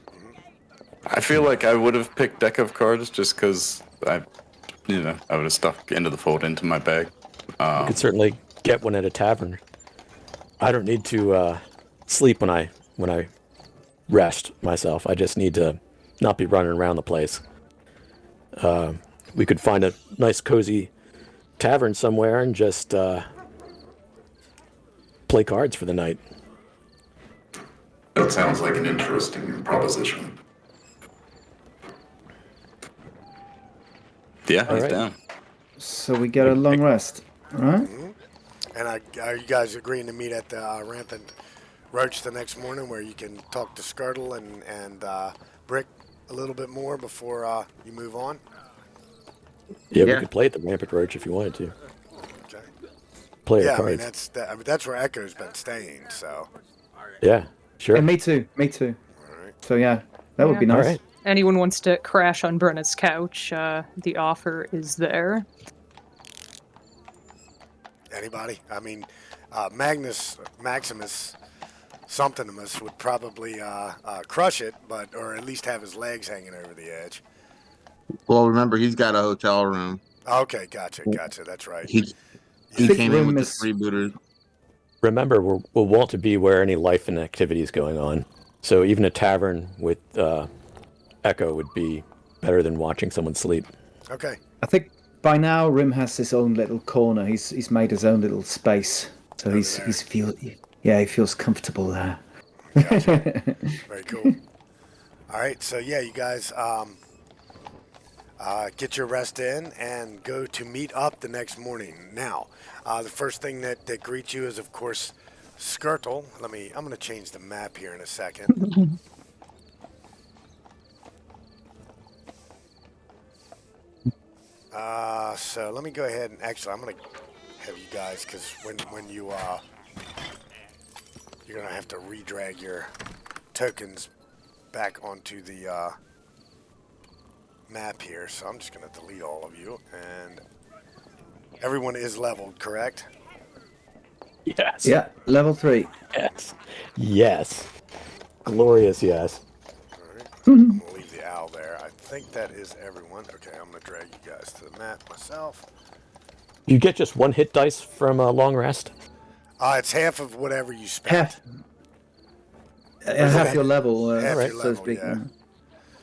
I feel like I would have picked deck of cards just because I would have stuck into the fold into my bag. You could certainly get one at a tavern. I don't need to sleep when I rest myself. I just need to not be running around the place. We could find a nice cozy tavern somewhere and just play cards for the night. That sounds like an interesting proposition. Yeah, he's right. down. So we get a long rest, all right? And are you guys agreeing to meet at the Rampant Roach the next morning where you can talk to Skirtle and Brick a little bit more before you move on? Yeah, Yeah. we could play at the Rampant Roach if you wanted to. Okay. Play Yeah, our I mean cards. that's where Echo's been staying. So. Yeah, sure. And me too. All right. So yeah, that would be Yeah. nice. All right. anyone wants to crash on Brenna's couch, the offer is there. Anybody? I mean, Maximus Somethinimus would probably crush it, or at least have his legs hanging over the edge. Well, remember, he's got a hotel room. Okay, gotcha. That's right. He think came in with the Rhym is- freebooters. Remember, we'll want to be where any life and activity is going on. So even a tavern with Eeco would be better than watching someone sleep. Okay. I think by now Rhym has his own little corner. He's made his own little space, so he feels comfortable there. Gotcha. Very cool. All right, so yeah, you guys get your rest in and go to meet up the next morning. Now, the first thing that greets you is, of course, Skirtle. I'm going to change the map here in a second. So let me go ahead and actually, I'm going to have you guys, because when you you're going to have to redrag your tokens back onto the map here. So I'm just going to delete all of you, and everyone is leveled, correct? Yes. Yeah, level 3. Yes. Glorious yes. All right. I'm going to leave the owl there. I think that is everyone. Okay, I'm going to drag you guys to the map myself. You get just one hit dice from a long rest? It's half of whatever you spent. Half your level, Half your so to level, speak. yeah.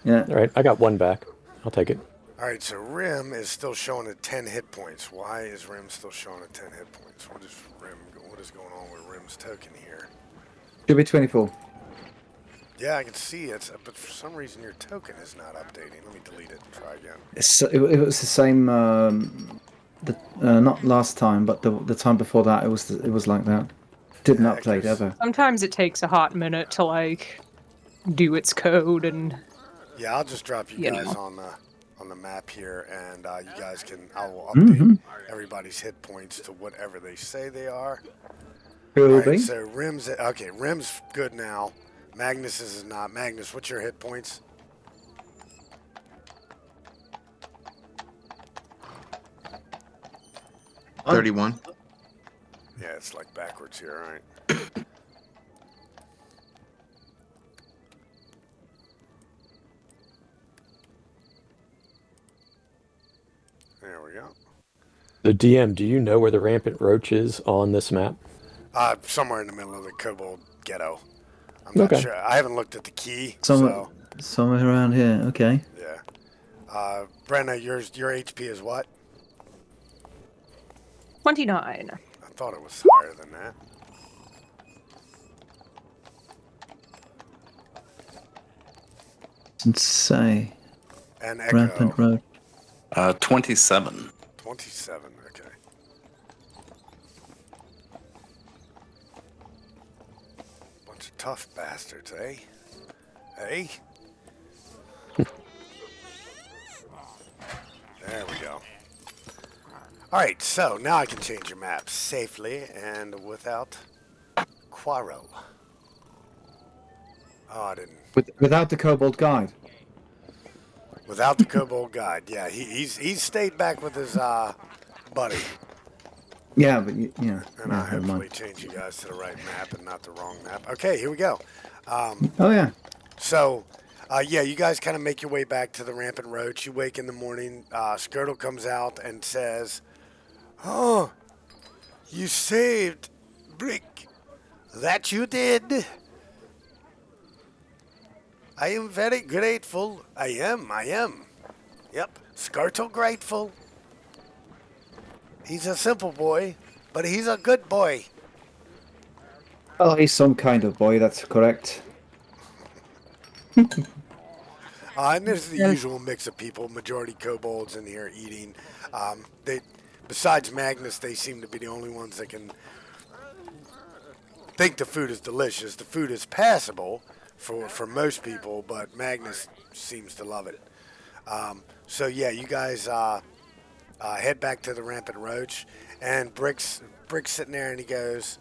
Yeah. All right, I got one back. I'll take it. All right, so Rhym is still showing at 10 hit points. Why is Rhym still showing at 10 hit points? What is going on with Rhym's token here? Should be 24. Yeah, I can see it, but for some reason your token is not updating. Let me delete it and try again. It was the same. Not last time, but the time before that, it was like that. Didn't Yeah, update 'cause- ever. Sometimes it takes a hot minute to like do its code, and Yeah, I'll just drop you You guys know. on the map here, and you guys I will update everybody's hit points to whatever they say they are. Who All will right, be? so Rhym's good now. Magnus is not. Magnus, what's your hit points? I'm- 31. Yeah, it's like backwards here, all right. There we go. The DM, do you know where the rampant roach is on this map? Somewhere in the middle of the kobold ghetto. I'm not Okay. sure. I haven't looked at the key, Somewhere, so somewhere around here. Okay. yeah. Brenne, your HP is what? 29. I thought it was higher than that. Doesn't say. And Eeco. Rampant road. 27. 27. Okay. Bunch of tough bastards, eh? Hey. There we go. All right, so now I can change your map safely and without quarrel. Oh, I didn't. Without the kobold guide. Without the kobold guide, yeah, he's stayed back with his buddy, Yeah, but yeah. and Yeah, I'll never hopefully mind. change you guys to the right map and not the wrong map. Okay, here we go. Oh yeah. So, yeah, you guys kind of make your way back to the Rampant Roach. You wake in the morning. Skirtle comes out and says, "Oh, you saved Brick. That you did. I am very grateful. I am. Yep, Skirtle grateful. He's a simple boy, but he's a good boy." Oh, he's some kind of boy. That's correct. And there's the usual mix of people, majority kobolds in here eating. They, besides Magnus, they seem to be the only ones that can think the food is delicious. The food is passable for most people, but Magnus seems to love it. So yeah, you guys head back to the Rampant Roach, and Brick's sitting there, and he goes,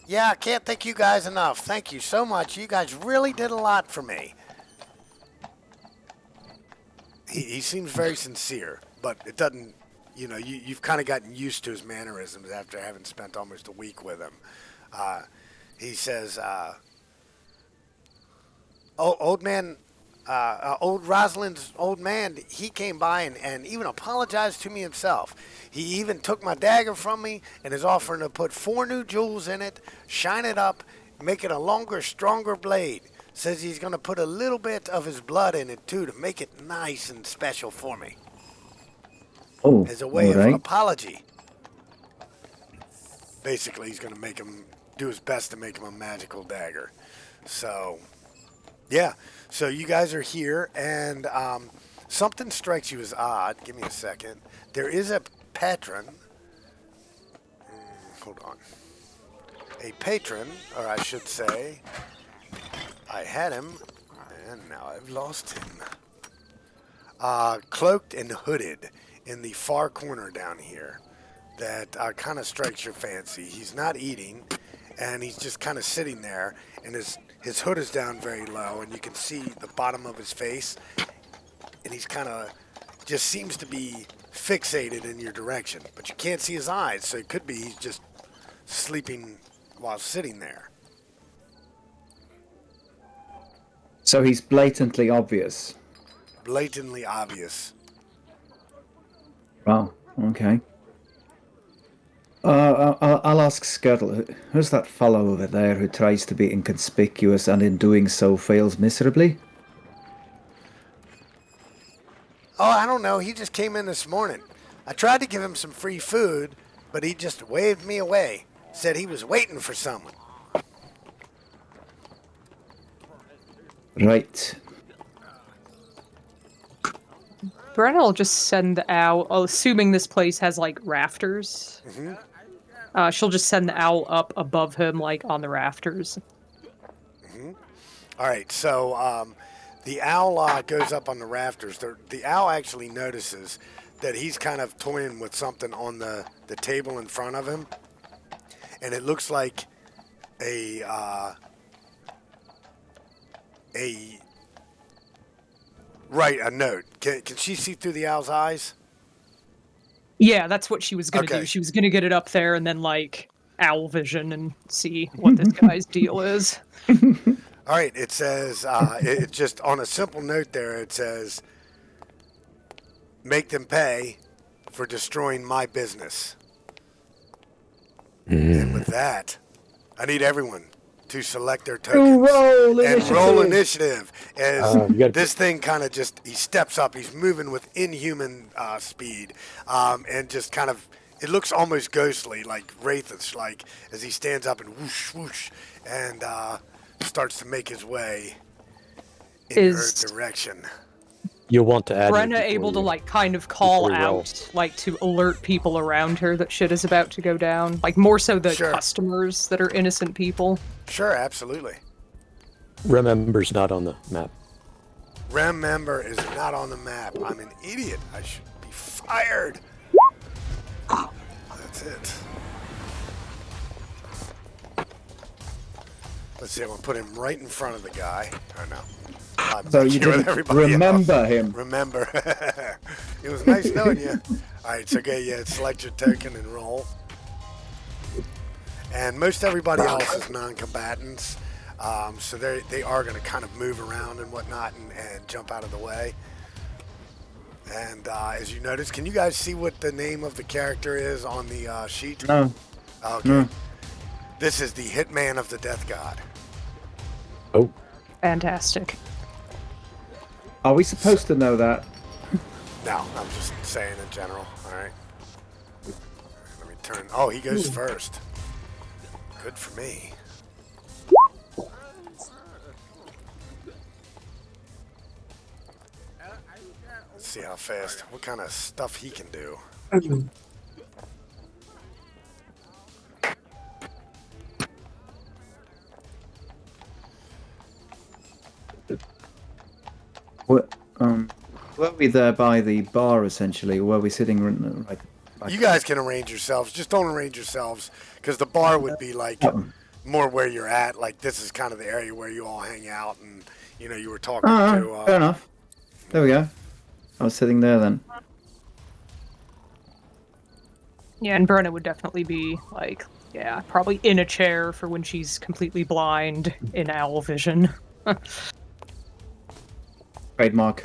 "Yeah, I can't thank you guys enough. Thank you so much. You guys really did a lot for me." He seems very sincere, but it doesn't, you've kind of gotten used to his mannerisms after having spent almost a week with him. He says, old man, old Rosalind's old man, he came by and even apologized to me himself. He even took my dagger from me and is offering to put 4 new jewels in it, shine it up, make it a longer, stronger blade. Says he's going to put a little bit of his blood in it, too, to make it nice and special for me. Oh, As a way of alright. apology. Basically, he's going to make him do his best to make him a magical dagger. So, yeah. So you guys are here, and something strikes you as odd. Give me a second. There is a patron. Hold on. A patron, or I should say, I had him, and now I've lost him. Cloaked and hooded in the far corner down here. That kind of strikes your fancy. He's not eating, and he's just kind of sitting there, and his hood is down very low, and you can see the bottom of his face, and he's kind of just seems to be fixated in your direction, but you can't see his eyes, so it could be he's just sleeping while sitting there. So he's blatantly obvious. Blatantly obvious. Wow. Okay. I'll ask Skirtle. Who's that fellow over there who tries to be inconspicuous and in doing so fails miserably? Oh, I don't know. He just came in this morning. I tried to give him some free food, but he just waved me away. Said he was waiting for someone. Right. Brenne will just send the owl, assuming this place has, like, rafters. Mm-hmm. She'll just send the owl up above him, like, on the rafters. Mm-hmm. All right, so the owl goes up on the rafters. The owl actually notices that he's kind of toying with something on the table in front of him, and it looks like a note. Can she see through the owl's eyes? Yeah, that's what she was gonna Okay. do. She was gonna get it up there and then, like, owl vision and see what this guy's deal is. All right, it says, it just on a simple note there, it says, make them pay for destroying my business. Mm. And with that, I need everyone to select their tokens Roll and roll initiative. As You gotta- this thing kind of he steps up. He's moving with inhuman speed, and just kind of, it looks almost ghostly, like wraithish, like as he stands up and whoosh, whoosh, and starts to make his way in your direction. You'll want to add. Brenne able to like kind of call before you roll. out, like to alert people around her that shit is about to go down? Like more so the Sure. customers that are innocent people. Sure, absolutely. Rem Ember's not on the map. Rem Ember is not on the map. I'm an idiot. I should be fired. That's it. Let's see, I'm gonna put him right in front of the guy. Oh no. I'm So back you here with didn't everybody remember else. him. Remember. It was nice knowing you. Alright, so okay, yeah, select your token and roll. And most everybody else is non-combatants. So they are going to kind of move around and whatnot and jump out of the way. And as you notice, can you guys see what the name of the character is on the sheet? No. Okay. No. This is the Hitman of the Death God. Oh, Fantastic. Are we supposed to know that? No, I'm just saying in general. All right. Let me turn. Oh, he goes first. Good for me. Let's see how fast, what kind of stuff he can do. Were we there by the bar essentially, or were we sitting right back? You guys can arrange yourselves. Just don't arrange yourselves, because the bar would be like more where you're at. Like this is kind of the area where you all hang out, and you know you were talking to. Fair enough. There we go. I was sitting there then. Yeah, and Brenne would definitely be like, yeah, probably in a chair for when she's completely blind in owl vision. Trademark.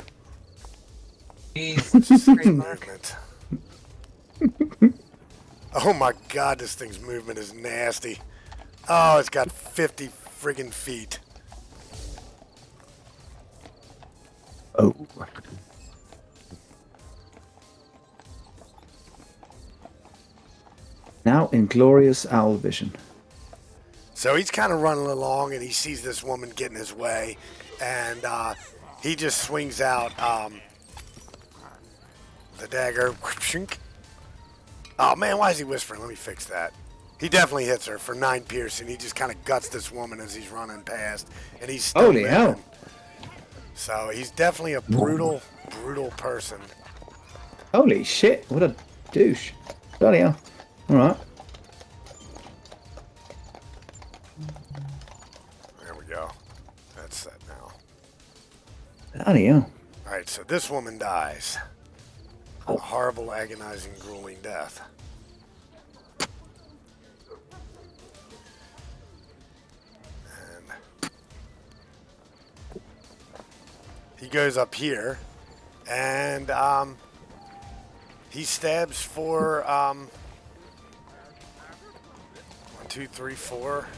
Movement. Oh my god, this thing's movement is nasty. Oh, it's got 50 friggin' feet. Oh. Now in glorious owl vision. So he's kind of running along, and he sees this woman get in his way, and he just swings out the dagger. Oh man, why is he whispering? Let me fix that. He definitely hits her for 9 piercing. He just kind of guts this woman as he's running past, and he's still Holy moving. hell. So he's definitely a brutal, brutal person. Holy shit, what a douche. Bloody hell. Alright. There we go. That's set now. Bloody hell. All right, so this woman dies. A horrible, agonizing, grueling death. And he goes up here, and he stabs for 1, 2, 3, 4.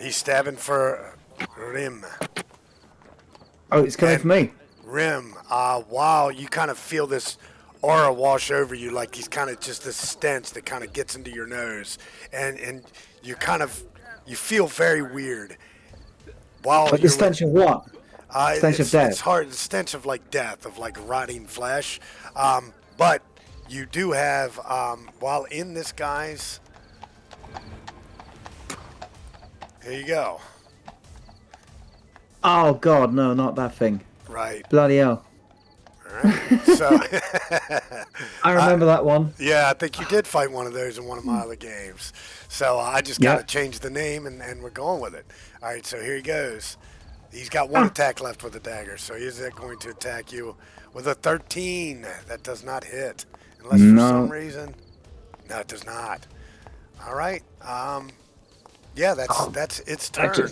He's stabbing for Rhym. Oh, it's coming And- for me. Rhym, wow, you kind of feel this aura wash over you, like he's kind of just this stench that kind of gets into your nose, and you kind of, you feel very weird. While But the you're stench of what? Stench of death. It's hard, the stench of like death, of like rotting flesh. But you do have, while in this guy's, here you go. Oh god, no, not that thing. Right. Bloody hell. All right. So. I remember that one. Yeah, I think you did fight one of those in one of my other games. So I just got to change the name, and we're going with it. All right, so here he goes. He's got one attack left with a dagger, so he's going to attack you with a 13. That does not hit, unless for some reason. No, it does not. All right. Yeah, that's its turn.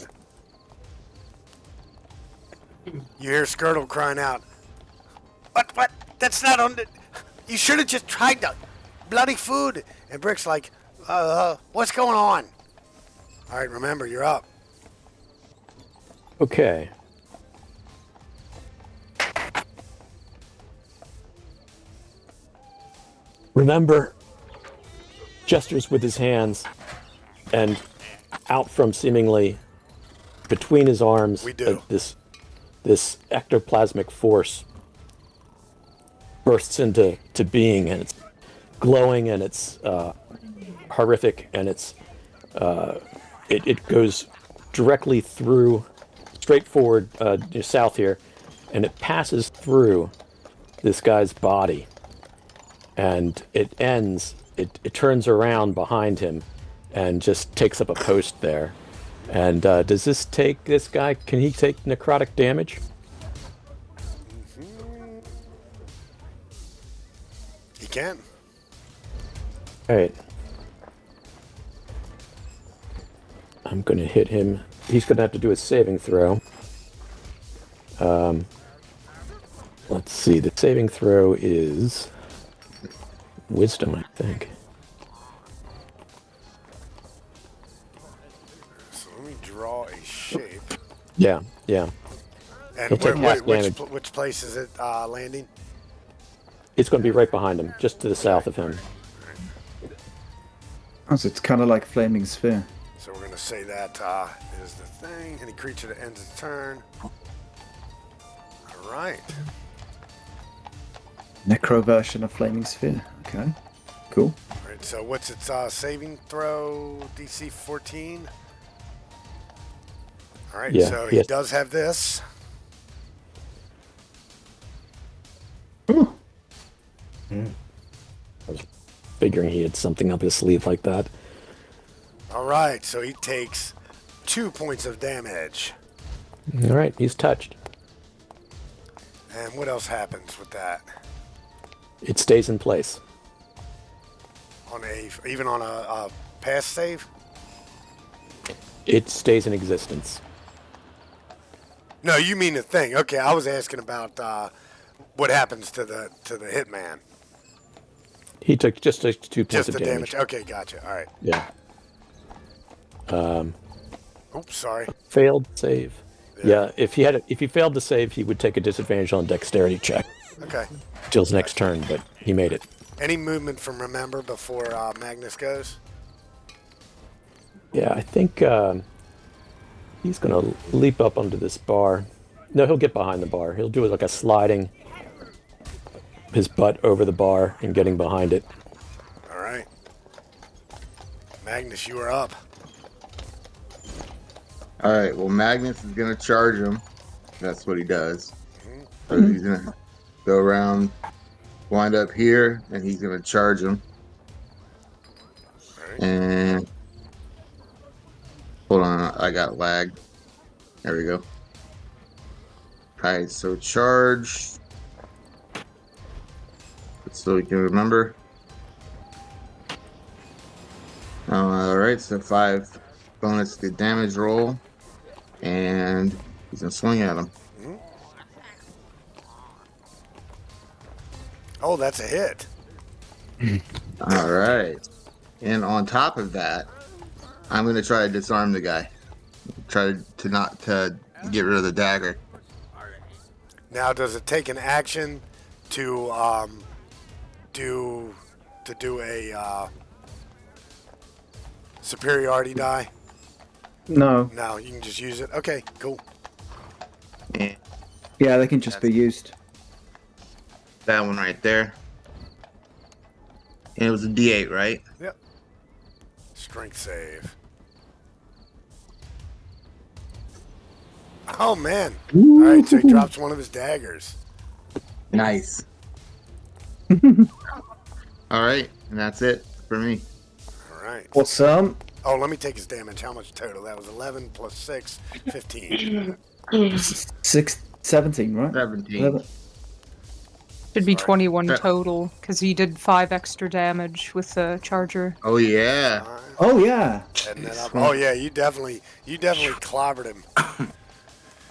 You hear Skirtle crying out, What? That's not on the... You should have just tried the bloody food. And Brick's like, what's going on? All right, remember, you're up. Okay. Remember, gestures with his hands, and out from seemingly between his arms, We do. this ectoplasmic force bursts into being, and it's glowing, and it's horrific, and it goes directly through, straight forward south here, and it passes through this guy's body, and it turns around behind him and just takes up a post there. And does this take this guy, can he take necrotic damage? He can. All right. I'm going to hit him. He's going to have to do a saving throw. Let's see. The saving throw is wisdom, I think. So let me draw a shape. Yeah. And He'll take half damage. which place is it landing? It's going to be right behind him, just to the south of him. Oh, so it's kind of like flaming sphere. So we're going to say that is the thing. Any creature that ends its turn. All right. Necro version of flaming sphere. Okay, cool. All right, so what's its saving throw? DC 14? All right, Yeah, so he does have this. Ooh. I was figuring he had something up his sleeve like that. All right, so he takes 2 points of damage. All right, he's touched. And what else happens with that? It stays in place. Even on a pass save? It stays in existence. No, you mean the thing. Okay, I was asking about what happens to the hitman. He took just 2 points Just of the damage. Okay, gotcha. All right. Yeah. Oops, sorry. Failed save. Yeah, if he failed to save, he would take a disadvantage on dexterity check Okay. till his next turn, but he made it. Any movement from Remember before Magnus goes? Yeah, I think he's going to leap up onto this bar. No, he'll get behind the bar. He'll do it like a sliding his butt over the bar and getting behind it. All right. Magnus, you are up. All right. Well, Magnus is gonna charge him. That's what he does. So he's gonna go around, wind up here, and he's gonna charge him. All right. And hold on, I got lagged. There we go. All right. So charge. So we can remember. All right. So 5 bonus to damage roll. And he's gonna swing at him. Oh, that's a hit. All right. And on top of that, I'm gonna try to disarm the guy. Try to not to get rid of the dagger. Now, does it take an action to do a superiority die? No. No, you can just use it. Okay, cool. And Yeah, they can just be used. that one right there. And it was a D8, right? Yep. Strength save. Oh man! All right, so he drops one of his daggers. Nice. All right, and that's it for me. All right. What's Oh, let me take his damage. How much total? That was 11 plus 6, 15. 17, right? 17. 11. Should be Sorry. 21 Yeah. total, because he did 5 extra damage with the charger. Oh yeah. Oh yeah. And then oh yeah, you definitely clobbered him.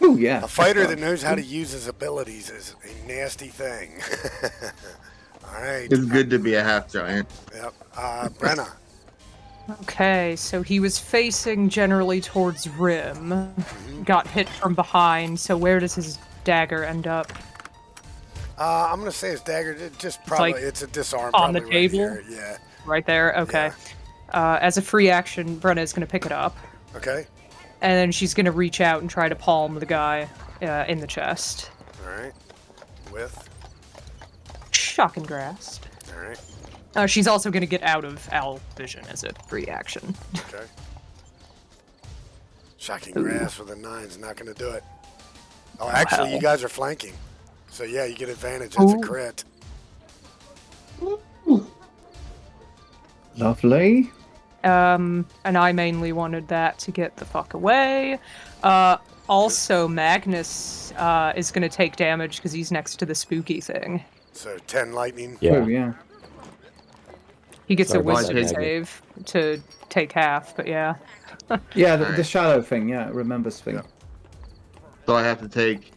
Ooh, yeah. A fighter that knows how to use his abilities is a nasty thing. All right. It's good to be a half giant. Yep. Brenne. Okay, so he was facing generally towards Rhym. Got hit from behind, so where does his dagger end up? I'm gonna say his dagger. Just probably like it's a disarm on the probably right table? here. Yeah. Right there? Okay. As a free action, Brenne is going to pick it up. Okay. And then she's going to reach out and try to palm the guy in the chest. All right. With. Shocking grasp. All right. She's also going to get out of owl vision as a free action. Okay. Shocking grasp with a 9's not gonna do it. Oh, actually, you guys are flanking. So yeah, you get advantage. That's a crit. Lovely. And I mainly wanted that to get the fuck away. Also, Magnus is going to take damage because he's next to the spooky thing. So 10 lightning. Yeah. Oh, yeah. He gets Sorry a about wisdom that, save to take half, but yeah. Yeah, the shadow thing, yeah, remembers thing. Yeah. So I have to take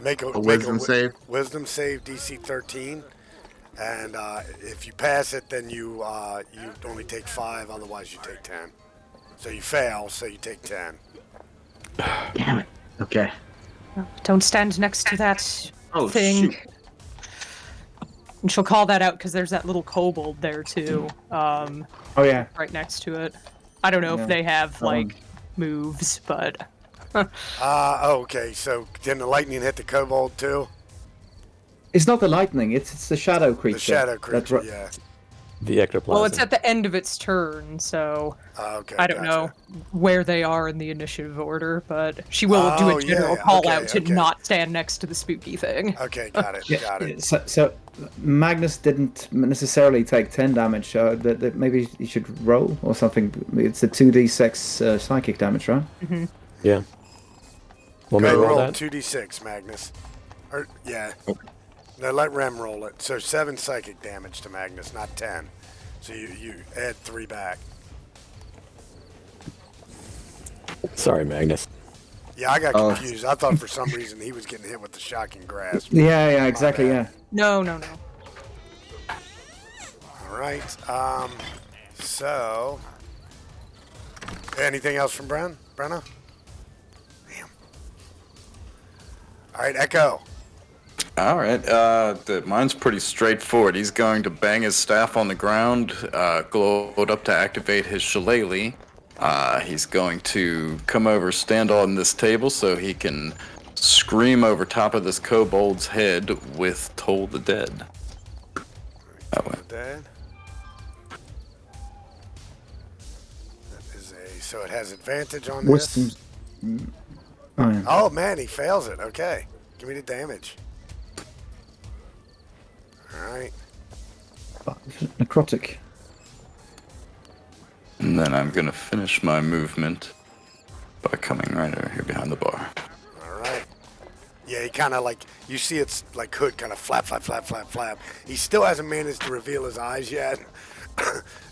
Make a wisdom save. Wisdom save DC 13, and if you pass it, then you only take 5. Otherwise, you take 10. So you fail, so you take 10. Damn it. Okay. Don't stand next to that thing. Shoot. And she'll call that out because there's that little kobold there too. Oh, yeah. Right next to it. I don't know if they have like moves, but. Okay. So didn't the lightning hit the kobold too? It's not the lightning, it's the shadow creature. The shadow creature, That's yeah. The ectoplasm. Well, it's at the end of its turn, so Okay. I don't know where they are in the initiative order, but she will do a general call out to not stand next to the spooky thing. Okay, got it. Got it. So Magnus didn't necessarily take 10 damage. That maybe you should roll or something. It's a 2d6 psychic damage, right? Mm-hmm. Yeah. Want me to Go roll roll that? 2d6, Magnus. Or yeah. No, let Rem roll it. So 7 psychic damage to Magnus, not 10. So you add 3 back. Sorry, Magnus. Yeah, I got confused. I thought for some reason he was getting hit with the shocking grasp. Yeah, exactly, yeah. No. All right. So anything else from Brenne? Damn. All right, Eeco. All right. Mine's pretty straightforward. He's going to bang his staff on the ground, glow it up to activate his shillelagh. He's going to come over, stand on this table so he can scream over top of this kobold's head with Toll the Dead. Dead. That is so it has advantage on this. Wisdom's... Oh, yeah. Oh man, he fails it. Okay. Give me the damage. Alright. Necrotic. And then I'm going to finish my movement by coming right over here behind the bar. Alright. Yeah, he kind of like, you see its like hood kind of flap. He still hasn't managed to reveal his eyes yet.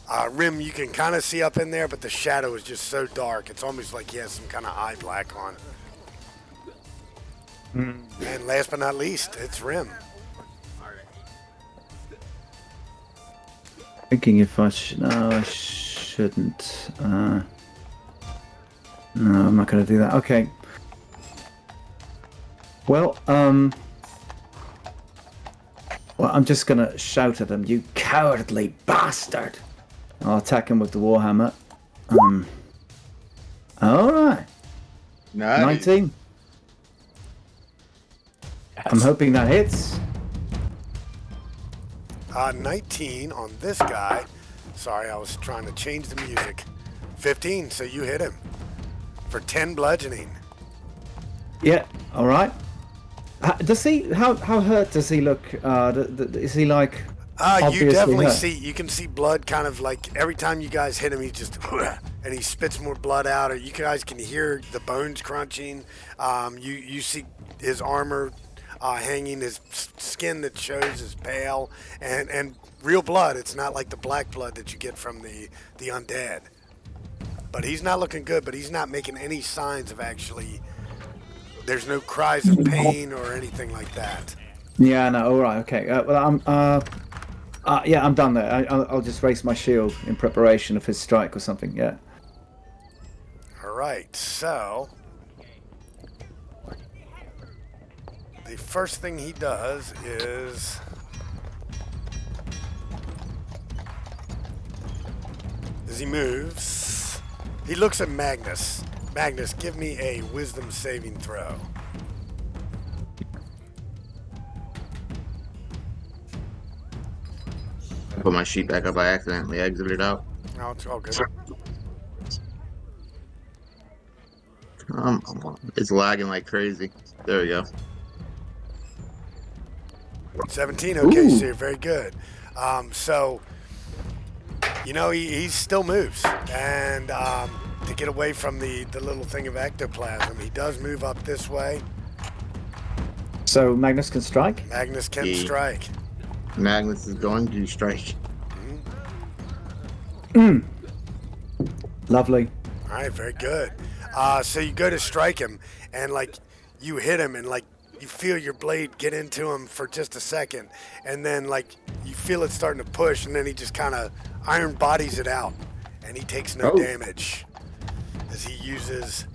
Rhym, you can kind of see up in there, but the shadow is just so dark. It's almost like he has some kind of eye black on. And last but not least, it's Rhym. Thinking if I no, I shouldn't. No, I'm not going to do that. Okay. Well, I'm just going to shout at him, "You cowardly bastard!" I'll attack him with the warhammer. All right. Nice. 19. I'm hoping that hits. 19 on this guy. Sorry, I was trying to change the music. 15, so you hit him for 10 bludgeoning. Yeah. All right. Does he? How hurt does he look? Is he like? You definitely hurt? see. You can see blood, kind of like every time you guys hit him, he just and he spits more blood out. Or you guys can hear the bones crunching. You see his armor hanging, his skin that shows is pale, and real blood. It's not like the black blood that you get from the undead. But he's not looking good. But he's not making any signs of actually There's no cries of pain or anything like that. Yeah, no, all right, okay. I'm done there. I'll just raise my shield in preparation of his strike or something, yeah. All right, so the first thing he does is he moves. He looks at Magnus. Magnus, give me a wisdom saving throw. I put my sheet back up. I accidentally exited out. No, it's all good. It's lagging like crazy. There we go. 17, okay, Ooh. so you're very good. So, he still moves. And to get away from the little thing of ectoplasm, he does move up this way. So Magnus can strike? Magnus can strike. Magnus is going to strike. Lovely. All right, very good. So you go to strike him, and, you hit him, and, you feel your blade get into him for just a second, and then, you feel it starting to push, and then he just kind of iron bodies it out, and he takes no damage as he uses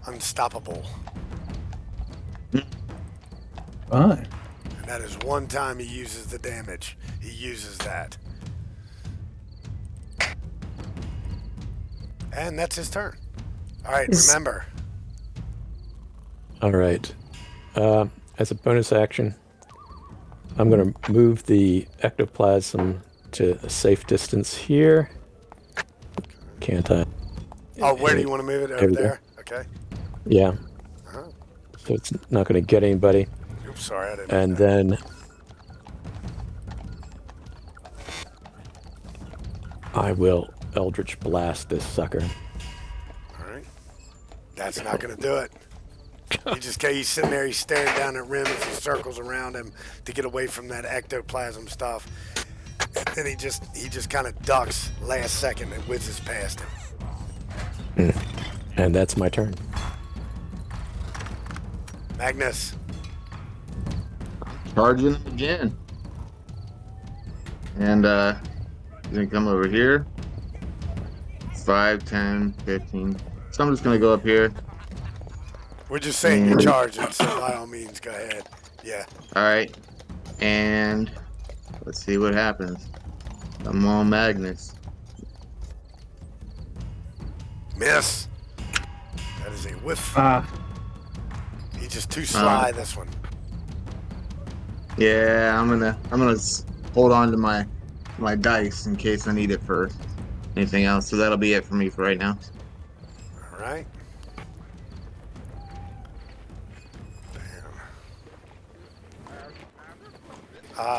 Unstoppable. Right. And that is one time he uses the damage. He uses that. And that's his turn. All right, remember. All right. As a bonus action, I'm going to move the ectoplasm to a safe distance here. Can't I? Oh, where do you want to move it? Over there? Okay. Yeah. Uh-huh. So it's not going to get anybody. Oops, sorry, I didn't. And then I will Eldritch Blast this sucker. All right. That's not going to do it. He's sitting there, he's staring down at Rhym as he circles around him to get away from that ectoplasm stuff. And then he just kind of ducks last second and whizzes past him. And that's my turn. Magnus. Charging him again. And he's gonna come over here. 5, 10, 15. So I'm just gonna go up here. We're just saying you're charging, so by all means, go ahead. Yeah. Alright. And let's see what happens. Come on, Magnus. Miss. That is a whiff. He's just too sly, this one. Yeah, I'm gonna hold on to my dice in case I need it for anything else. So that'll be it for me for right now. All right.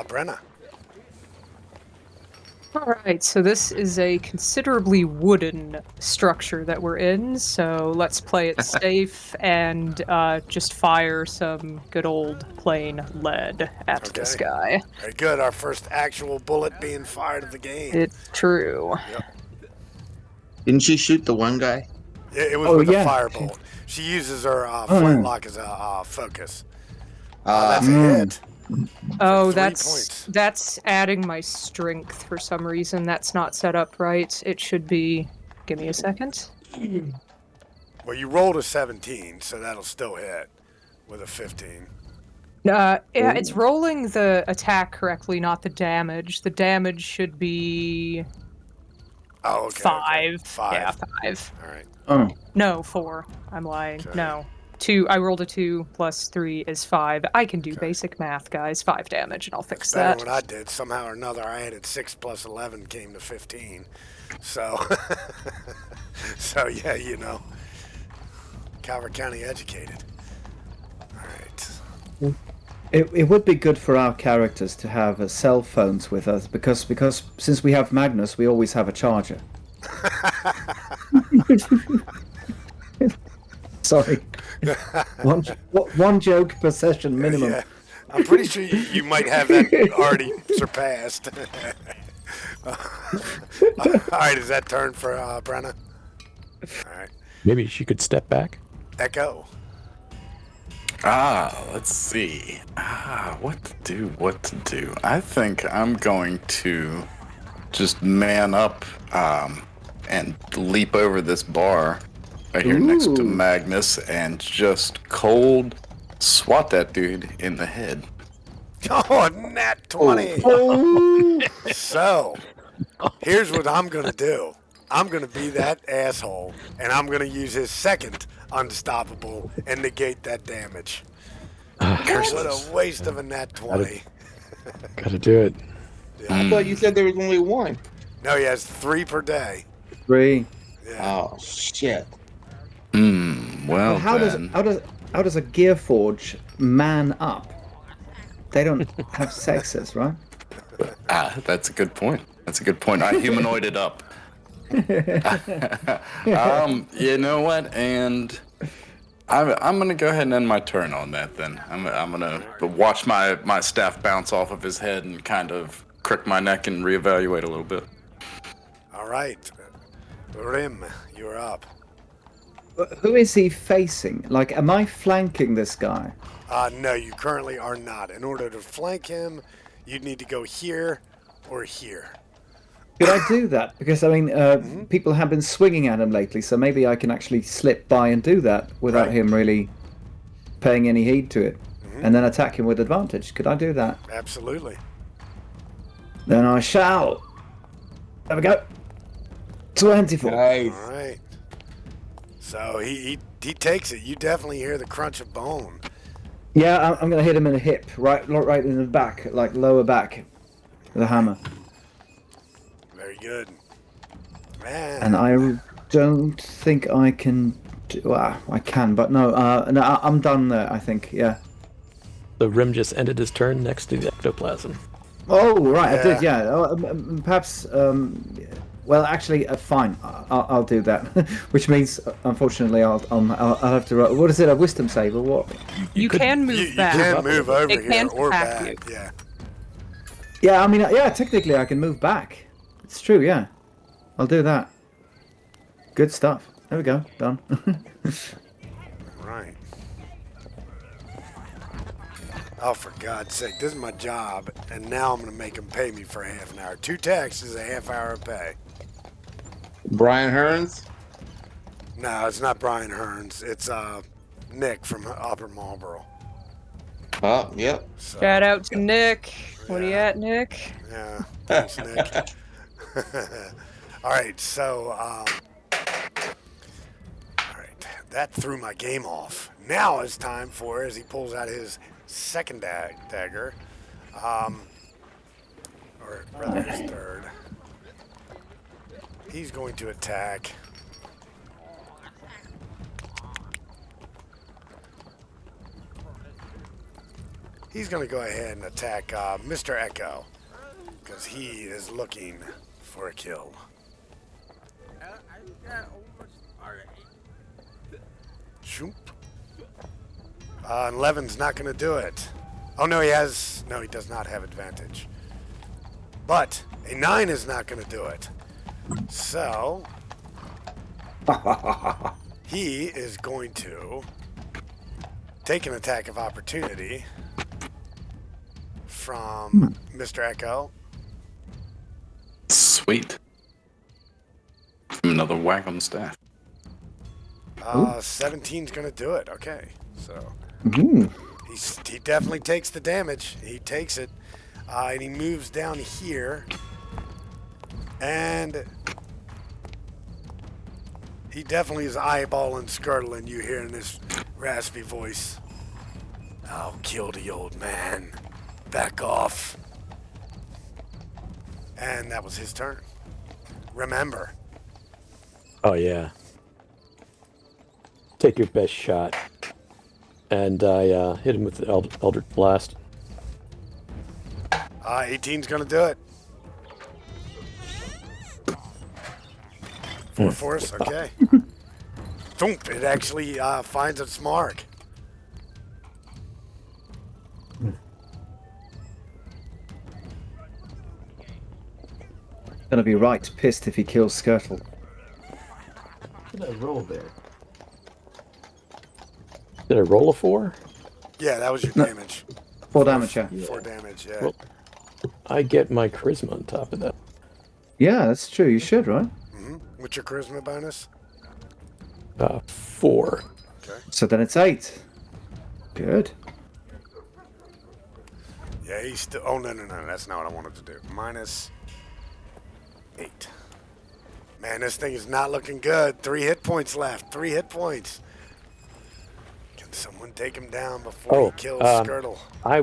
Brenne. All right, so this is a considerably wooden structure that we're in, so let's play it safe and just fire some good old plain lead at this guy. Very good. Our first actual bullet being fired of the game. It's true. Yep. Didn't she shoot the one guy? It was with a firebolt. She uses her flintlock as a focus. That's a hit. Oh, 3 points. that's adding my strength for some reason. That's not set up right. It should be... Give me a second. Well, you rolled a 17, so that'll still hit with a 15. Yeah, it's rolling the attack correctly, not the damage. The damage should be... Oh, okay. 5. Okay. 5. Yeah, 5. All right. Oh. No, 4. I'm lying. Okay. No. 2. I rolled a 2 plus 3 is 5. I can do basic math, guys. 5 damage, and I'll fix Better that. than what I did. Somehow or another, I added 6 plus 11 came to 15. So, so yeah, Calvert County educated. All right. It would be good for our characters to have cell phones with us because since we have Magnus, we always have a charger. Sorry. One joke per session minimum. Yeah. I'm pretty sure you might have that already surpassed. All right, is that turn for Brenne? All right. Maybe she could step back. Echo. Let's see. What to do. I think I'm going to just man up and leap over this bar right here next to Ooh. Magnus and just cold swat that dude in the head. Oh, nat 20. Oh. So, here's what I'm going to do. I'm going to be that asshole, and I'm going to use his second unstoppable and negate that damage. What a waste of a nat 20. Gotta do it. I thought you said there was only one. No, he has 3 per day. 3. Yeah. Oh shit! Well, How then. does a gear forge man up? They don't have sexes, right? That's a good point. That's a good point. I humanoided up. You know what? And I'm gonna go ahead and end my turn on that. Then I'm gonna watch my staff bounce off of his head and kind of crick my neck and reevaluate a little bit. All right. Rhym, you're up. Who is he facing? Like, am I flanking this guy? No, you currently are not. In order to flank him, you'd need to go here or here. Could I do that? Because, I mean, people have been swinging at him lately, so maybe I can actually slip by and do that without him really paying any heed to it. And then attack him with advantage. Could I do that? Absolutely. Then I shall. There we go. 24. Nice. All right. So he takes it. You definitely hear the crunch of bone. Yeah, I'm going to hit him in the hip, right in the back, like lower back, with a hammer. Very good. Man. And I don't think I can. Well, I can, but no. No, I'm done there. I think. Yeah. The Rhym just ended his turn next to the ectoplasm. Oh right, I did. Yeah. Perhaps. Well, actually, fine. I'll do that. Which means, unfortunately, I'll have to. What is it? A wisdom save or what? You can move You back. can move over It here can or attack back. you. Yeah. Yeah, I mean, yeah. Technically, I can move back. It's true. Yeah. I'll do that. Good stuff. There we go. Done. Right. Oh, for God's sake, this is my job, and now I'm going to make them pay me for half an hour. 2 taxes, a half hour of pay. Brian Hearns. No, it's not Brian Hearns. It's Nick from Upper Marlboro. Oh, yep. So, Shout out to Nick. What are you at, Nick? yeah, thanks, Nick. All right, so, all right, that threw my game off. Now it's time for, as he pulls out his second dagger, or rather his third. He's going to attack. He's going to go ahead and attack Mr. Eeco, because he is looking for a kill. Shoop. And Levin's not going to do it. Oh, no, he does not have advantage. But a 9 is not going to do it. So, he is going to take an attack of opportunity from Mr. Eeco. Sweet. Another whack on the staff. 17's going to do it. Okay, so he definitely takes the damage. He takes it, and he moves down here, and he definitely is eyeballing, skirtling you hearing this raspy voice. I'll kill the old man. Back off. And that was his turn. Remember. Oh yeah. Take your best shot. And I hit him with the Eldritch Blast. 18's gonna do it. 4 force, okay. Thump, it actually finds its mark. Gonna be right pissed if he kills Skirtle. What did I roll there? Did I roll a 4? Yeah, that was your damage. 4 damage, yeah. 4 damage, yeah. Well, I get my charisma on top of that. Yeah, that's true. You should, right? What's your charisma bonus? 4. Okay. So then it's 8. Good. Yeah, he's still... Oh, no. That's not what I wanted to do. -8. Man, this thing is not looking good. 3 hit points left. 3 hit points. Can someone take him down before he kills Skirtle? I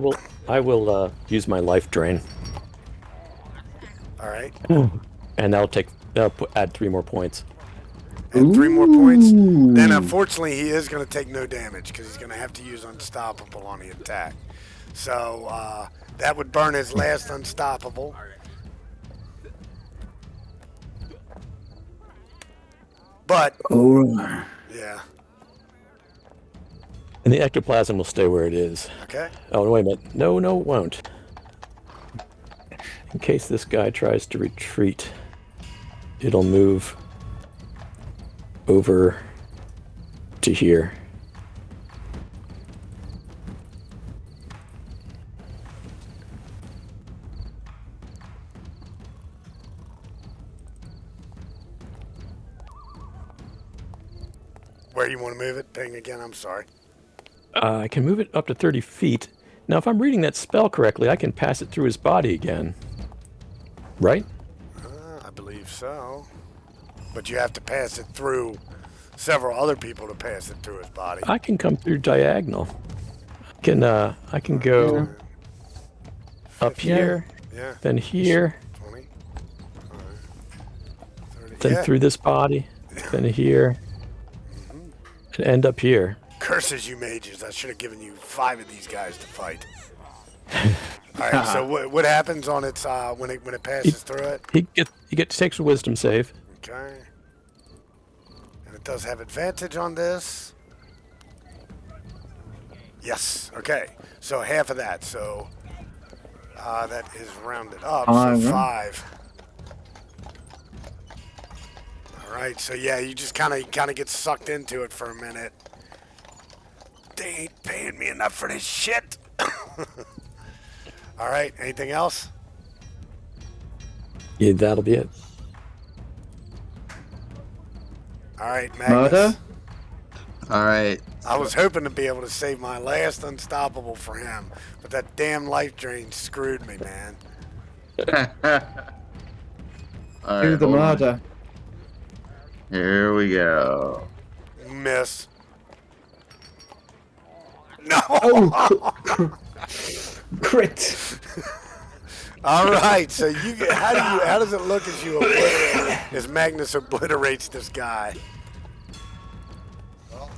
will use my life drain. All right. And add 3 more points. And 3 more points. Then, unfortunately, he is going to take no damage because he's going to have to use Unstoppable on the attack. So, that would burn his last Unstoppable. But, yeah. And the ectoplasm will stay where it is. Okay. Oh, wait a minute. No, it won't. In case this guy tries to retreat, it'll move over to here. Where you want to move it? Ping again, I'm sorry. I can move it up to 30 feet. Now, if I'm reading that spell correctly, I can pass it through his body again. Right? I believe so. But you have to pass it through several other people to pass it through his body. I can come through diagonal. I can go up here, then here, 20, 30. then through this body, then here, and end up here. Curses, you mages. I should have given you 5 of these guys to fight. All right, so what happens on its when it passes through it? He takes a wisdom save. Okay. And it does have advantage on this. Yes. Okay. So half of that. So that is rounded up. So 5. All right. So yeah, you just kind of get sucked into it for a minute. They ain't paying me enough for this shit. All right. Anything else? Yeah, that'll be it. All right, Magnus. Murder? All right. I was hoping to be able to save my last Unstoppable for him, but that damn life drain screwed me, man. All Do right, the hold on. murder. Here we go. Miss. No. Oh, crit. All right. So how does it look as you obliterate, as Magnus obliterates this guy?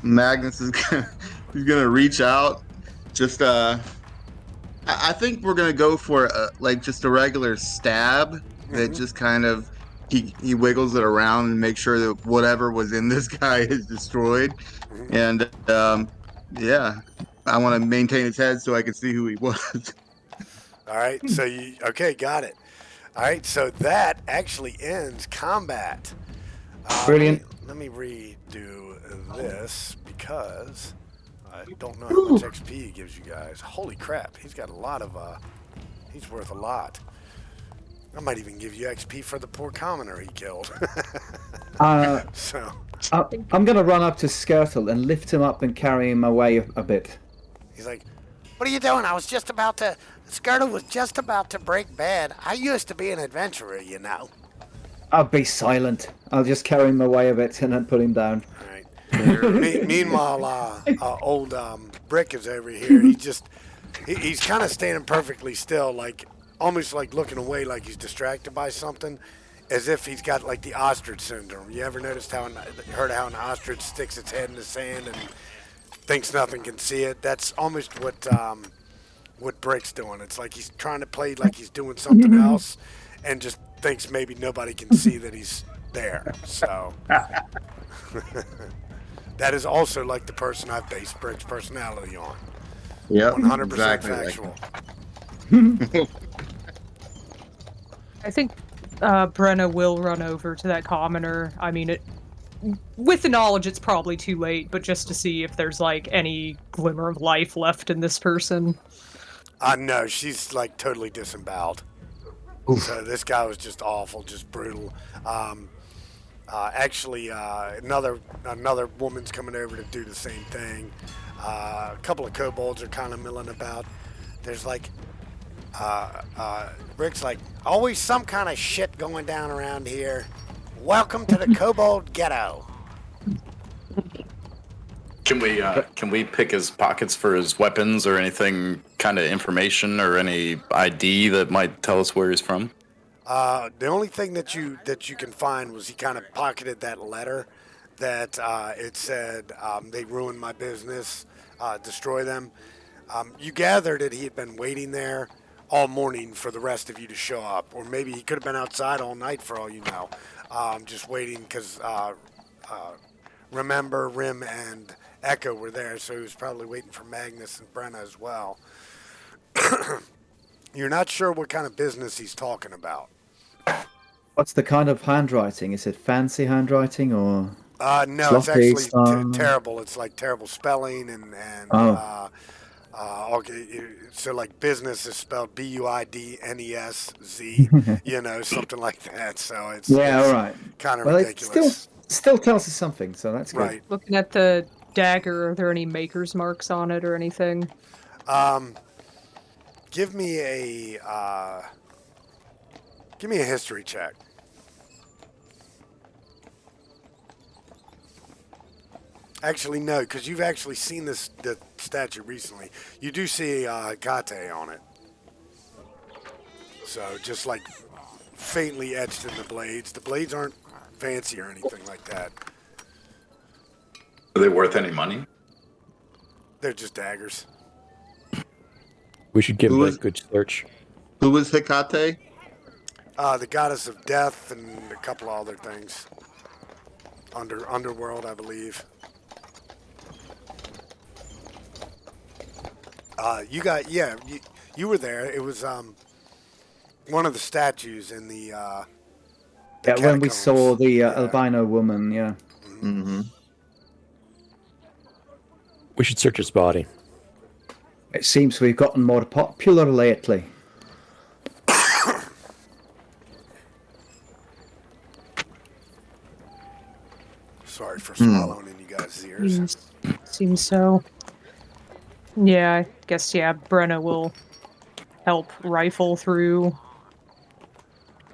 Magnus is he's gonna reach out. Just I think we're gonna go for just a regular stab that just kind of he wiggles it around and make sure that whatever was in this guy is destroyed. And yeah, I want to maintain his head so I can see who he was. All right. So got it. All right. So that actually ends combat. Brilliant. Let me redo this because I don't know how much XP he gives you guys. Holy crap. He's got a lot of, he's worth a lot. I might even give you XP for the poor commoner he killed. So. I'm going to run up to Skirtle and lift him up and carry him away a bit. He's like, what are you doing? Skirtle was just about to break bad. I used to be an adventurer, you know. I'll be silent. I'll just carry him away a bit and then put him down. All right. Meanwhile, old Brick is over here. He's kind of standing perfectly still, like almost like looking away, like he's distracted by something, as if he's got like the ostrich syndrome. You ever noticed heard how an ostrich sticks its head in the sand and thinks nothing can see it? That's almost what Brick's doing. It's like he's trying to play like he's doing something else, and just thinks maybe nobody can see that he's there. So that is also like the person I've based Brick's personality on. Yep, 100% exactly factual. I think Brenne will run over to that commoner. I mean, with the knowledge it's probably too late, but just to see if there's like any glimmer of life left in this person. No, she's like totally disemboweled. Oof. So this guy was just awful, just brutal. Actually, another woman's coming over to do the same thing. A couple of kobolds are kind of milling about. There's like, Rick's like, always some kind of shit going down around here. Welcome to the kobold ghetto. Can we pick his pockets for his weapons or anything, kind of information or any ID that might tell us where he's from? The only thing that you can find was he kind of pocketed that letter that it said they ruined my business, destroy them. You gathered that he had been waiting there all morning for the rest of you to show up, or maybe he could have been outside all night for all you know, just waiting because Rem Ember, Rhym, and Eeco were there, so he was probably waiting for Magnus and Brenne as well. You're not sure what kind of business he's talking about. What's the kind of handwriting? Is it fancy handwriting or? No, it's sloppy actually style? terrible. It's like terrible spelling and Oh. okay, so like business is spelled BUIDNESZ, something like that. So it's Yeah, all right. kind of Well, ridiculous. it still tells us something, so that's good. Right. Looking at the dagger, are there any maker's marks on it or anything? Give me a history check. Actually, no, because you've actually seen the statue recently. You do see Kate on it. So just like faintly etched in the blades. The blades aren't fancy or anything like that. Are they worth any money? They're just daggers. We should give Who it a was- good search. Who was Hecate? The goddess of death and a couple of other things. Underworld, I believe. You were there. It was one of the statues in the Yeah, when we catacombs. saw the Yeah. albino woman, yeah. Mm-hmm. We should search his body. It seems we've gotten more popular lately. Sorry for swallowing in you guys' ears. Seems so. Yeah, I guess, Brenne will help rifle through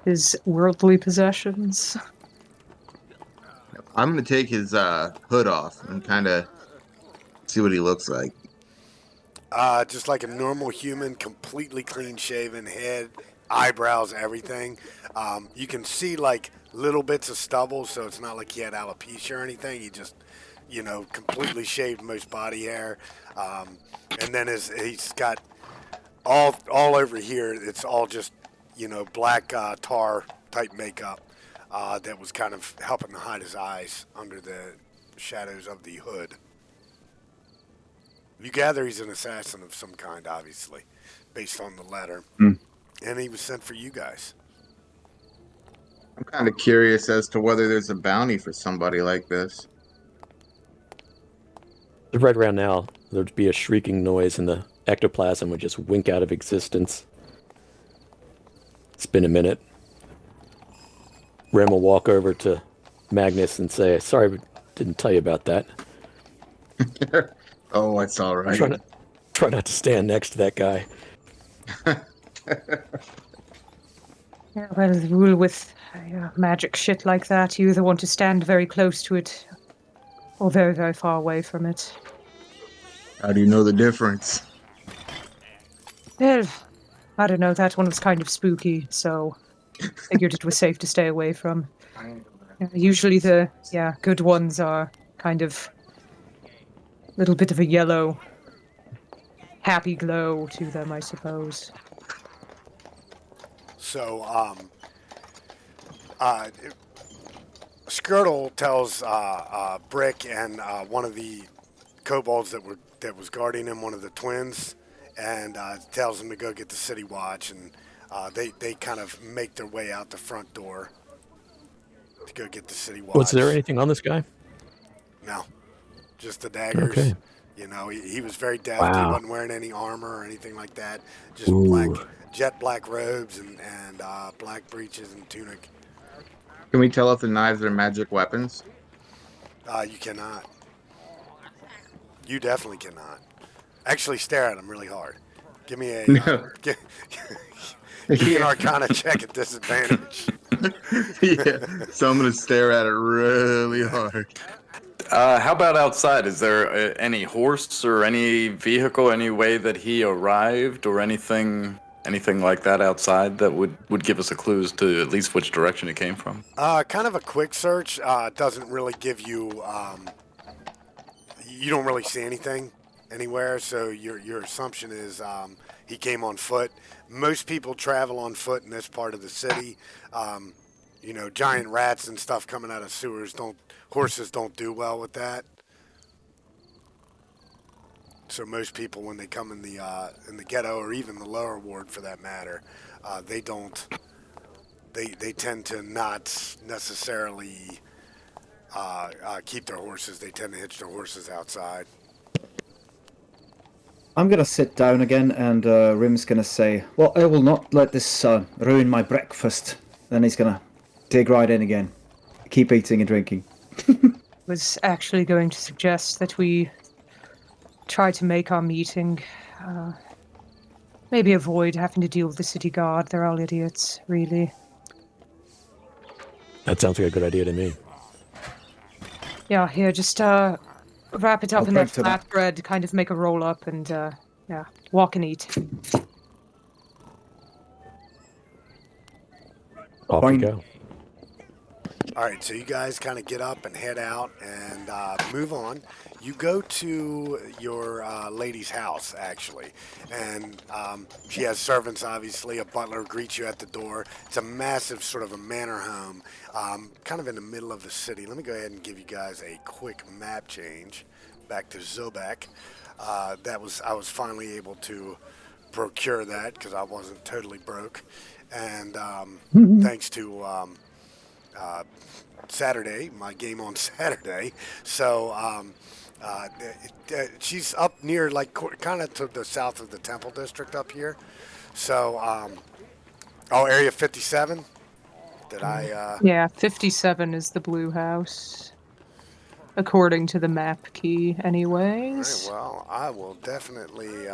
his worldly possessions. I'm gonna take his hood off and kind of see what he looks like. Just like a normal human, completely clean shaven head, eyebrows, everything. You can see like little bits of stubble, so it's not like he had alopecia or anything. He just, completely shaved most body hair. And then he's got all over here, it's all just, black tar type makeup that was kind of helping to hide his eyes under the shadows of the hood. You gather he's an assassin of some kind, obviously, based on the letter. And he was sent for you guys. I'm kind of curious as to whether there's a bounty for somebody like this. Right around now, there'd be a shrieking noise and the ectoplasm would just wink out of existence. It's been a minute. Rem will walk over to Magnus and say, "Sorry, we didn't tell you about that." Oh, it's all right. Try not to stand next to that guy. Yeah, well, the rule with magic shit like that, you either want to stand very close to it or very, very far away from it. How do you know the difference? Well, I don't know, that one was kind of spooky, so figured it was safe to stay away from. Usually the, good ones are kind of a little bit of a yellow, happy glow to them, I suppose. So, Skirtle tells Brick and one of the kobolds that was guarding him, one of the twins, and tells him to go get the city watch, and they kind of make their way out the front door. to go get the city watch. Was there anything on this guy? No, just the daggers. Okay. You know, he was very deft. Wow. He wasn't wearing any armor or anything like that. Just Ooh. jet black robes and black breeches and tunic. Can we tell if the knives are magic weapons? You cannot. You definitely cannot. Actually, stare at him really hard. Give me a give me an Arcana check at disadvantage. Yeah, so I'm gonna stare at it really hard. How about outside? Is there any horse or any vehicle, any way that he arrived, or anything like that outside that would give us a clue as to at least which direction it came from? Kind of a quick search doesn't really give you. You don't really see anything anywhere, so your assumption is he came on foot. Most people travel on foot in this part of the city. You know, giant rats and stuff coming out of sewers horses don't do well with that. So most people, when they come in the ghetto or even the lower ward for that matter, they don't. They tend to not necessarily keep their horses. They tend to hitch their horses outside. I'm going to sit down again, and Rhym's going to say, well, I will not let this ruin my breakfast. Then he's going to dig right in again. Keep eating and drinking. Was actually going to suggest that we try to make our meeting. Maybe avoid having to deal with the city guard. They're all idiots, really. That sounds like a good idea to me. Yeah, here, just wrap it up in that break to that. flatbread, kind of make a roll up, and yeah, walk and eat. Off we go. All right, so you guys kind of get up and head out and move on. You go to your lady's house, actually, and she has servants, obviously. A butler greets you at the door. It's a massive sort of a manor home, kind of in the middle of the city. Let me go ahead and give you guys a quick map change back to Zobek. I was finally able to procure that because I wasn't totally broke, and thanks to Saturday, my game on Saturday. So she's up near, like, kind of to the south of the Temple District up here. So, Area 57? Did I? Yeah, 57 is the blue house. According to the map key, anyways. All right, well, I will definitely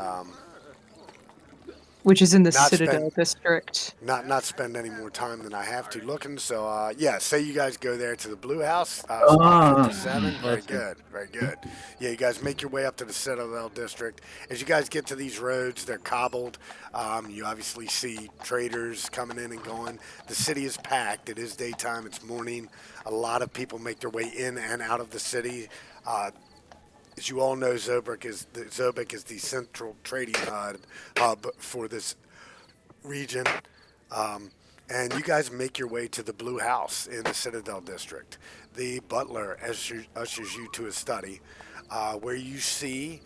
Which is in the Not Citadel spend- District. not spend any more time than I have to looking. So, yeah, say you guys go there to the Blue House, Ah. spot 57. Very Awesome. good, very good. Yeah, you guys make your way up to the Citadel District. As you guys get to these roads, they're cobbled. You obviously see traders coming in and going. The city is packed. It is daytime. It's morning. A lot of people make their way in and out of the city. As you all know, Zobek is the central trading hub for this region. And you guys make your way to the Blue House in the Citadel District. The butler ushers you to his study, where you see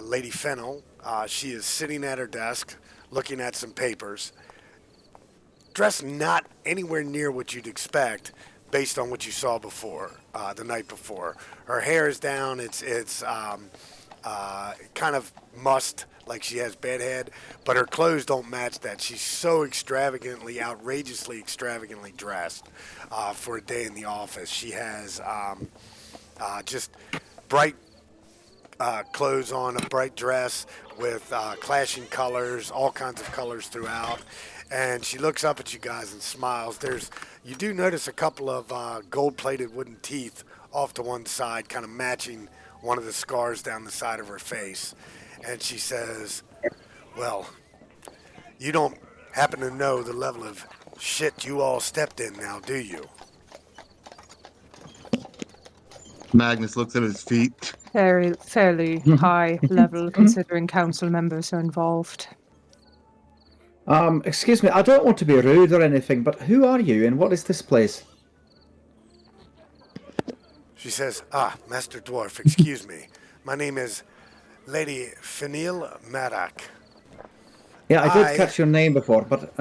Lady Fennel. She is sitting at her desk, looking at some papers, dressed not anywhere near what you'd expect based on what you saw before, the night before. Her hair is down. It's kind of mussed, like she has bedhead, but her clothes don't match that. She's so outrageously extravagantly dressed for a day in the office. She has just bright clothes on, a bright dress with clashing colors, all kinds of colors throughout. And she looks up at you guys and smiles. You do notice a couple of gold-plated wooden teeth off to one side, kind of matching one of the scars down the side of her face. And she says, well, you don't happen to know the level of shit you all stepped in now, do you? Magnus looks at his feet. Fairly high level, considering council members are involved. Excuse me, I don't want to be rude or anything, but who are you and what is this place? She says, Master Dwarf, excuse me. My name is Lady Fenil Marak. Yeah, I did catch your name before, but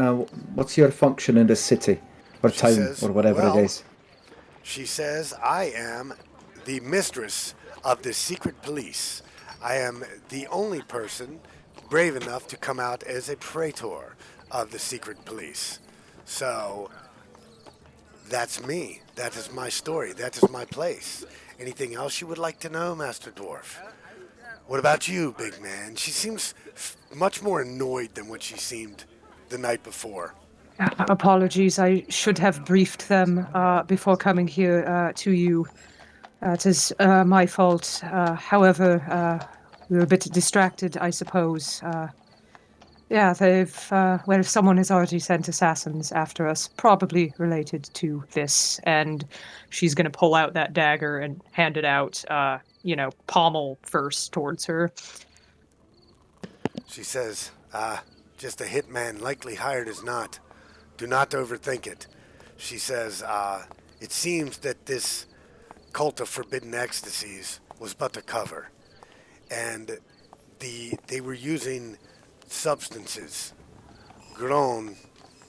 what's your function in the city? or She town, says, or whatever it well, is. she says, I am the mistress of the secret police. I am the only person brave enough to come out as a praetor of the secret police. So that's me. That is my story. That is my place. Anything else you would like to know, Master Dwarf? What about you, big man? She seems much more annoyed than what she seemed the night before. Apologies, I should have briefed them before coming here to you. It is my fault. However, we were a bit distracted, I suppose. Yeah, well, someone has already sent assassins after us, probably related to this, and she's going to pull out that dagger and hand it out, pommel first towards her. She says, just a hitman likely hired as not. Do not overthink it. She says, it seems that this cult of forbidden ecstasies was but a cover. And they were using substances grown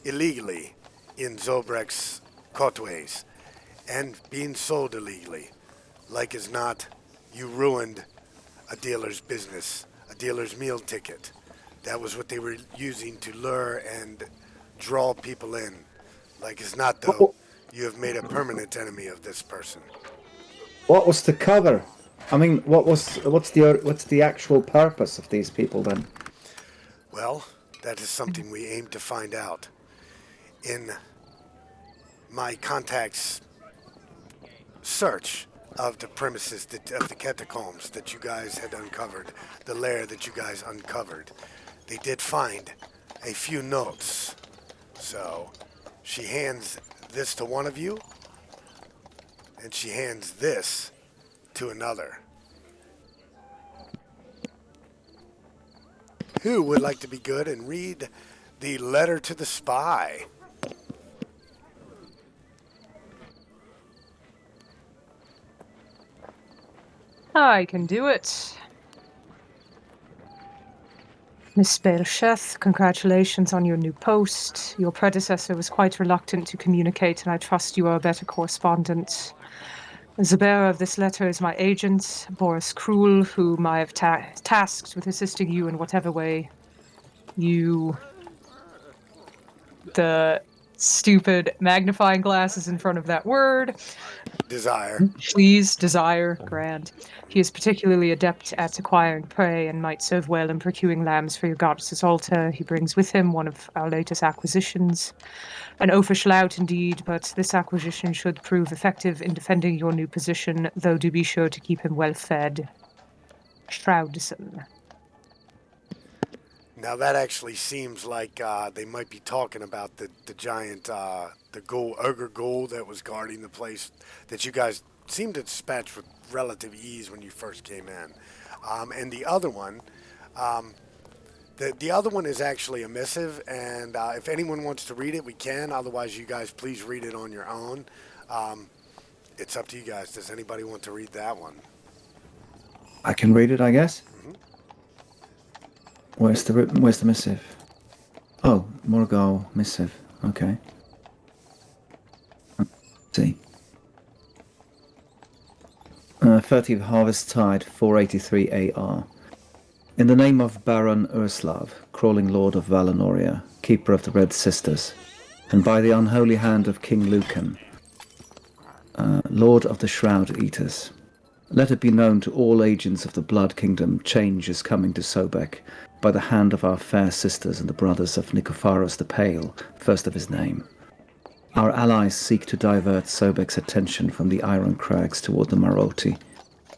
illegally in Zobrek's coteways and being sold illegally. Like as not, you ruined a dealer's business, a dealer's meal ticket. That was what they were using to lure and draw people in. Like as not, though, you have made a permanent enemy of this person. What was the cover? I mean, what's the actual purpose of these people then? Well, that is something we aim to find out. In my contact's search of the premises, of the catacombs that you guys had uncovered, the lair that you guys uncovered, they did find a few notes. So she hands this to one of you, and she hands this to another. Who would like to be good and read the letter to the spy? I can do it. Miss Belsheth, congratulations on your new post. Your predecessor was quite reluctant to communicate, and I trust you are a better correspondent. The bearer of this letter is my agent, Boris Krull, whom I have tasked with assisting you in whatever way you... The stupid magnifying glasses in front of that word. Desire. Please, desire, grant. He is particularly adept at acquiring prey and might serve well in procuring lambs for your goddess's altar. He brings with him one of our latest acquisitions. An overschlout indeed, but this acquisition should prove effective in defending your new position, though do be sure to keep him well fed. Shroudson. Now that actually seems like they might be talking about the giant, the ghoul, ogre ghoul that was guarding the place that you guys seemed to dispatch with relative ease when you first came in. And the other one, the other one is actually a missive, and if anyone wants to read it, we can. Otherwise, you guys please read it on your own. It's up to you guys. Does anybody want to read that one? I can read it, I guess. Where's the missive? Oh, Morgul missive. Okay. Let's see. 30th Harvest Tide, 483 AR. In the name of Baron Urslav, crawling lord of Valanoria, keeper of the Red Sisters, and by the unholy hand of King Lucan, lord of the Shroud Eaters, let it be known to all agents of the Blood Kingdom, change is coming to Sobek, by the hand of our fair sisters and the brothers of Nikopharos the Pale, first of his name. Our allies seek to divert Sobek's attention from the Iron Crags toward the Maroti.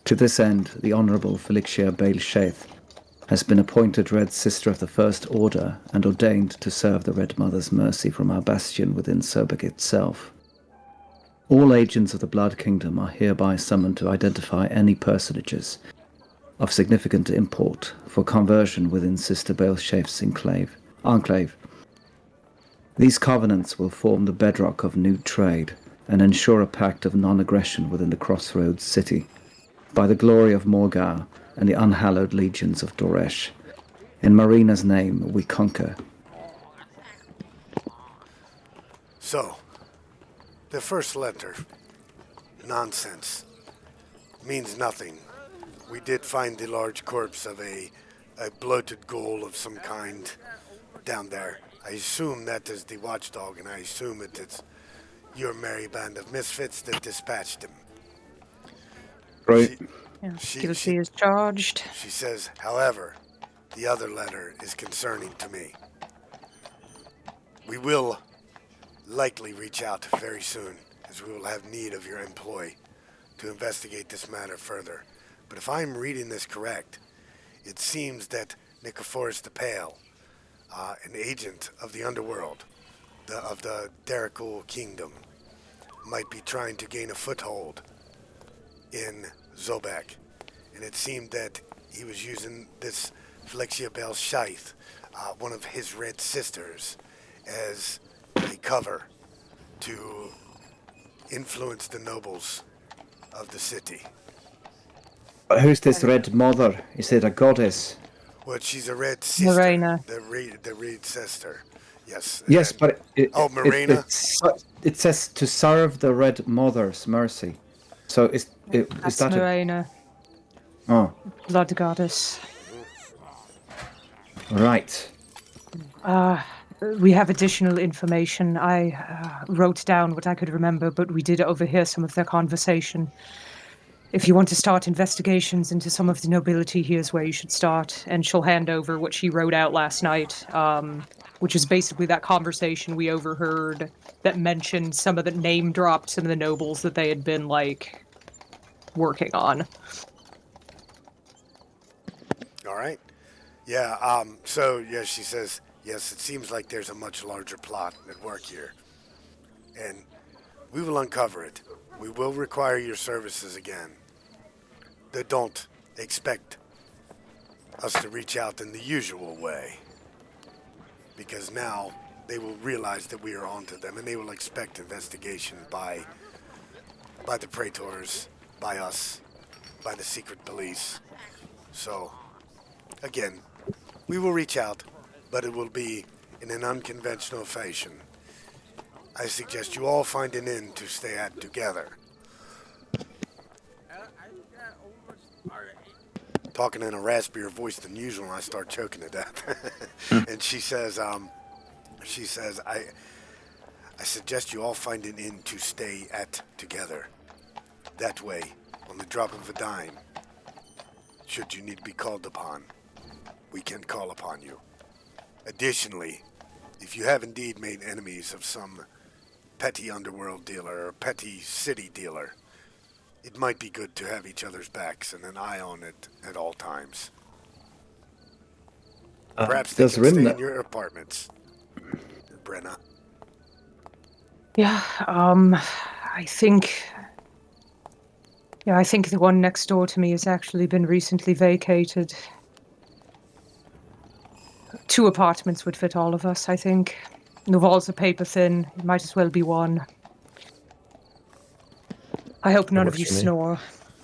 To this end, the Honourable Felixia Bail-Sheth has been appointed Red Sister of the First Order and ordained to serve the Red Mother's mercy from our bastion within Sobek itself. All agents of the Blood Kingdom are hereby summoned to identify any personages of significant import for conversion within Sister Bail-Sheth's enclave. These covenants will form the bedrock of new trade and ensure a pact of non-aggression within the Crossroads city. By the glory of Morgar and the unhallowed legions of Doresh, in Marina's name we conquer. So, The first letter, nonsense, means nothing. We did find the large corpse of a bloated ghoul of some kind down there. I assume that is the watchdog, and I assume it is your merry band of misfits that dispatched him. Right. Yeah, She- guilty she- is charged. She says, however, the other letter is concerning to me. We will likely reach out very soon, as we will have need of your employ to investigate this matter further. But if I'm reading this correct, it seems that Nicophorus the Pale, an agent of the underworld, of the Derrickal Kingdom, might be trying to gain a foothold in Zobek. And it seemed that he was using this Flexia Bel Scythe, one of his red sisters, as a cover to influence the nobles of the city. But who's this red mother? Is it a goddess? Well, she's a red sister. Morena. The red sister. Yes. Yes, and- but Morena? it says to serve the red mother's mercy. So is That's that a, Morena, oh, blood goddess. right. We have additional information. I wrote down what I could remember, but we did overhear some of their conversation. If you want to start investigations into some of the nobility, here's where you should start. And she'll hand over what she wrote out last night, which is basically that conversation we overheard that mentioned some of the name dropped some of the nobles that they had been like working on. All right. Yeah, she says, yes, it seems like there's a much larger plot at work here. And we will uncover it. We will require your services again. Don't expect us to reach out in the usual way. Because now they will realize that we are onto them, and they will expect investigation by the praetors, by us, by the secret police. So, again, we will reach out, but it will be in an unconventional fashion. I suggest you all find an inn to stay at together. Talking in a raspier voice than usual, and I start choking to death. And she says, I suggest you all find an inn to stay at together. That way, on the drop of a dime, should you need to be called upon, we can call upon you. Additionally, if you have indeed made enemies of some petty underworld dealer or petty city dealer, it might be good to have each other's backs and an eye on it at all times. Perhaps they does can Rhym stay know- in your apartments, Brenne. Yeah, I think the one next door to me has actually been recently vacated. 2 apartments would fit all of us, I think. The walls are paper thin. It might as well be one. I hope none of works you for me. snore.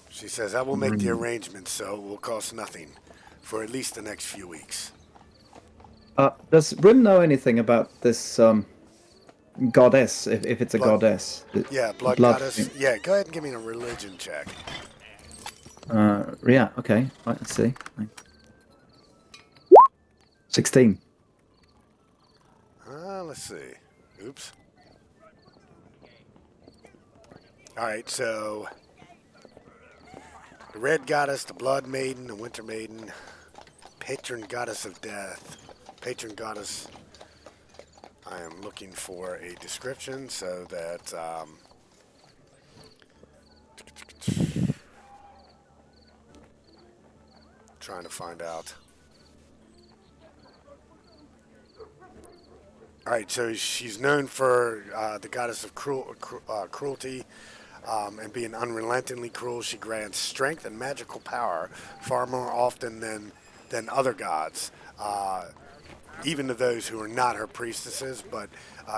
She says, I will make the arrangements so it will cost nothing for at least the next few weeks. Does Rhym know anything about this goddess? If it's a Blood- goddess. Yeah, blood goddess. thing? Yeah, go ahead and give me a religion check. Yeah. Okay. Right. Let's see. 16. Let's see. Oops. All right, so the red goddess, the blood maiden, the winter maiden, patron goddess of death, patron goddess. I am looking for a description so that trying to find out. All right, so she's known for the goddess of cruelty and being unrelentingly cruel. She grants strength and magical power far more often than other gods, even to those who are not her priestesses. But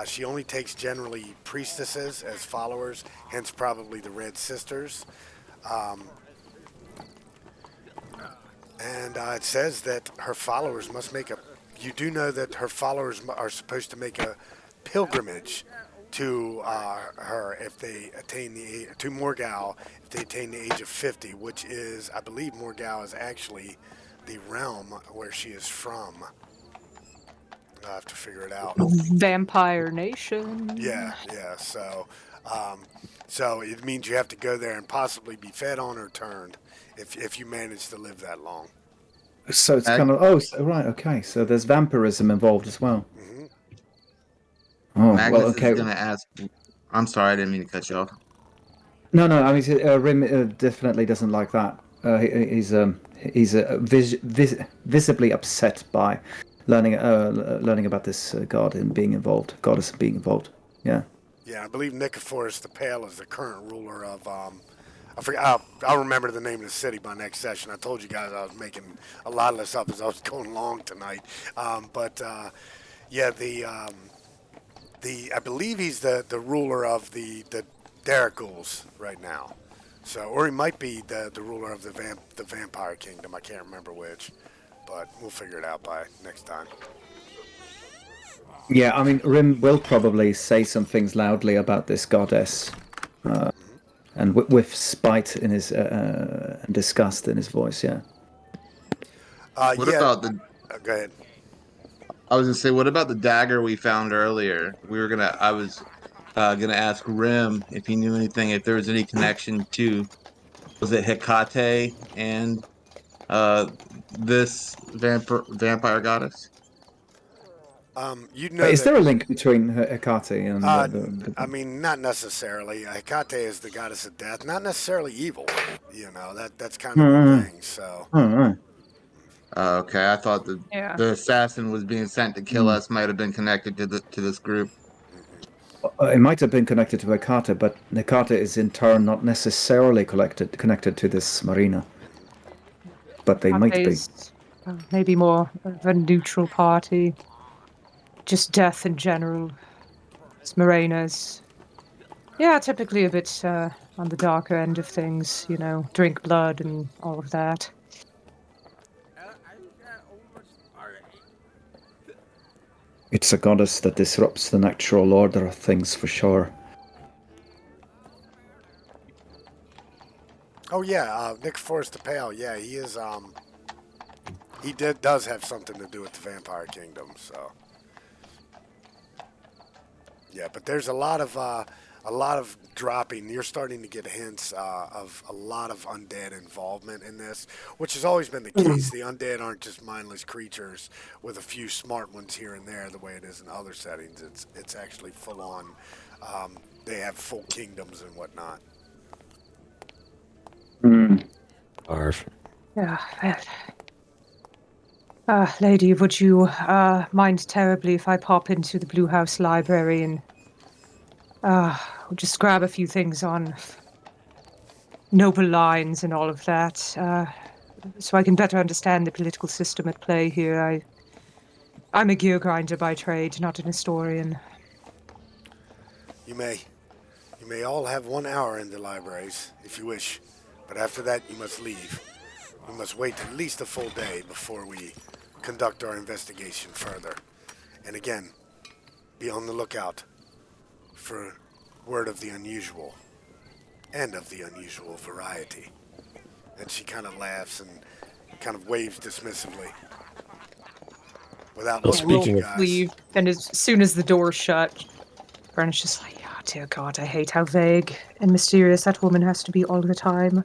she only takes generally priestesses as followers, hence probably the Red Sisters. And it says that her followers must make a... You do know that her followers are supposed to make a pilgrimage to her if they attain to Morgal if they attain the age of 50, which is, I believe, Morgal is actually the realm where she is from. I will have to figure it out. Vampire Nation. Yeah. Um, so it means you have to go there and possibly be fed on or turned if you manage to live that long. So it's kind of right, okay. So there's vampirism involved as well. Hmm. Oh Magnus well, okay. is going to ask. I'm sorry, I didn't mean to cut you off. No, I mean Rhym definitely doesn't like that. He's visibly upset by learning about this goddess being involved. Yeah. Yeah, I believe Nicophorus the Pale is the current ruler of. I forget. I'll remember the name of the city by next session. I told you guys I was making a lot of this up as I was going along tonight. Yeah, the I believe he's the ruler of the Ghouls right now. So, or he might be the ruler of the Vampire Kingdom. I can't remember which, but we'll figure it out by next time. Yeah, I mean, Rhym will probably say some things loudly about this goddess, and with spite in his and disgust in his voice. Yeah. What about the? Go ahead. I was gonna say, what about the dagger we found earlier? I was gonna ask Rhym if he knew anything, if there was any connection to, was it Hecate and this vampire goddess? You know Is that. there a link between Hecate and I mean, not necessarily. Hecate is the goddess of death, not necessarily evil. You know that's kind of the thing. So. right. Okay, I thought Yeah. the assassin was being sent to kill us might have been connected to this group. It might have been connected to Hecate, but Hecate is in turn not necessarily connected to this Marina. But they might be. Maybe more of a neutral party. Just death in general. It's Morena's. Yeah, typically a bit on the darker end of things, drink blood and all of that. It's a goddess that disrupts the natural order of things for sure. Oh yeah, Nicophorus the Pale. Yeah, he is. He does have something to do with the Vampire Kingdom. So. Yeah, but there's a lot of dropping. You're starting to get hints of a lot of undead involvement in this, which has always been the case. The undead aren't just mindless creatures with a few smart ones here and there, the way it is in other settings. It's actually full on. They have full kingdoms and whatnot. Arf. Yeah. Lady, would you mind terribly if I pop into the Blue House Library and just grab a few things on noble lines and all of that, so I can better understand the political system at play here? I'm a gear grinder by trade, not an historian. You may all have 1 hour in the libraries if you wish, but after that you must leave. We must wait at least a full day before we conduct our investigation further. And again, be on the lookout for word of the unusual and of the unusual variety. And she kind of laughs and kind of waves dismissively without looking at you guys. Leave, and as soon as the door shut, Brenne's just like, oh dear God, I hate how vague and mysterious that woman has to be all the time.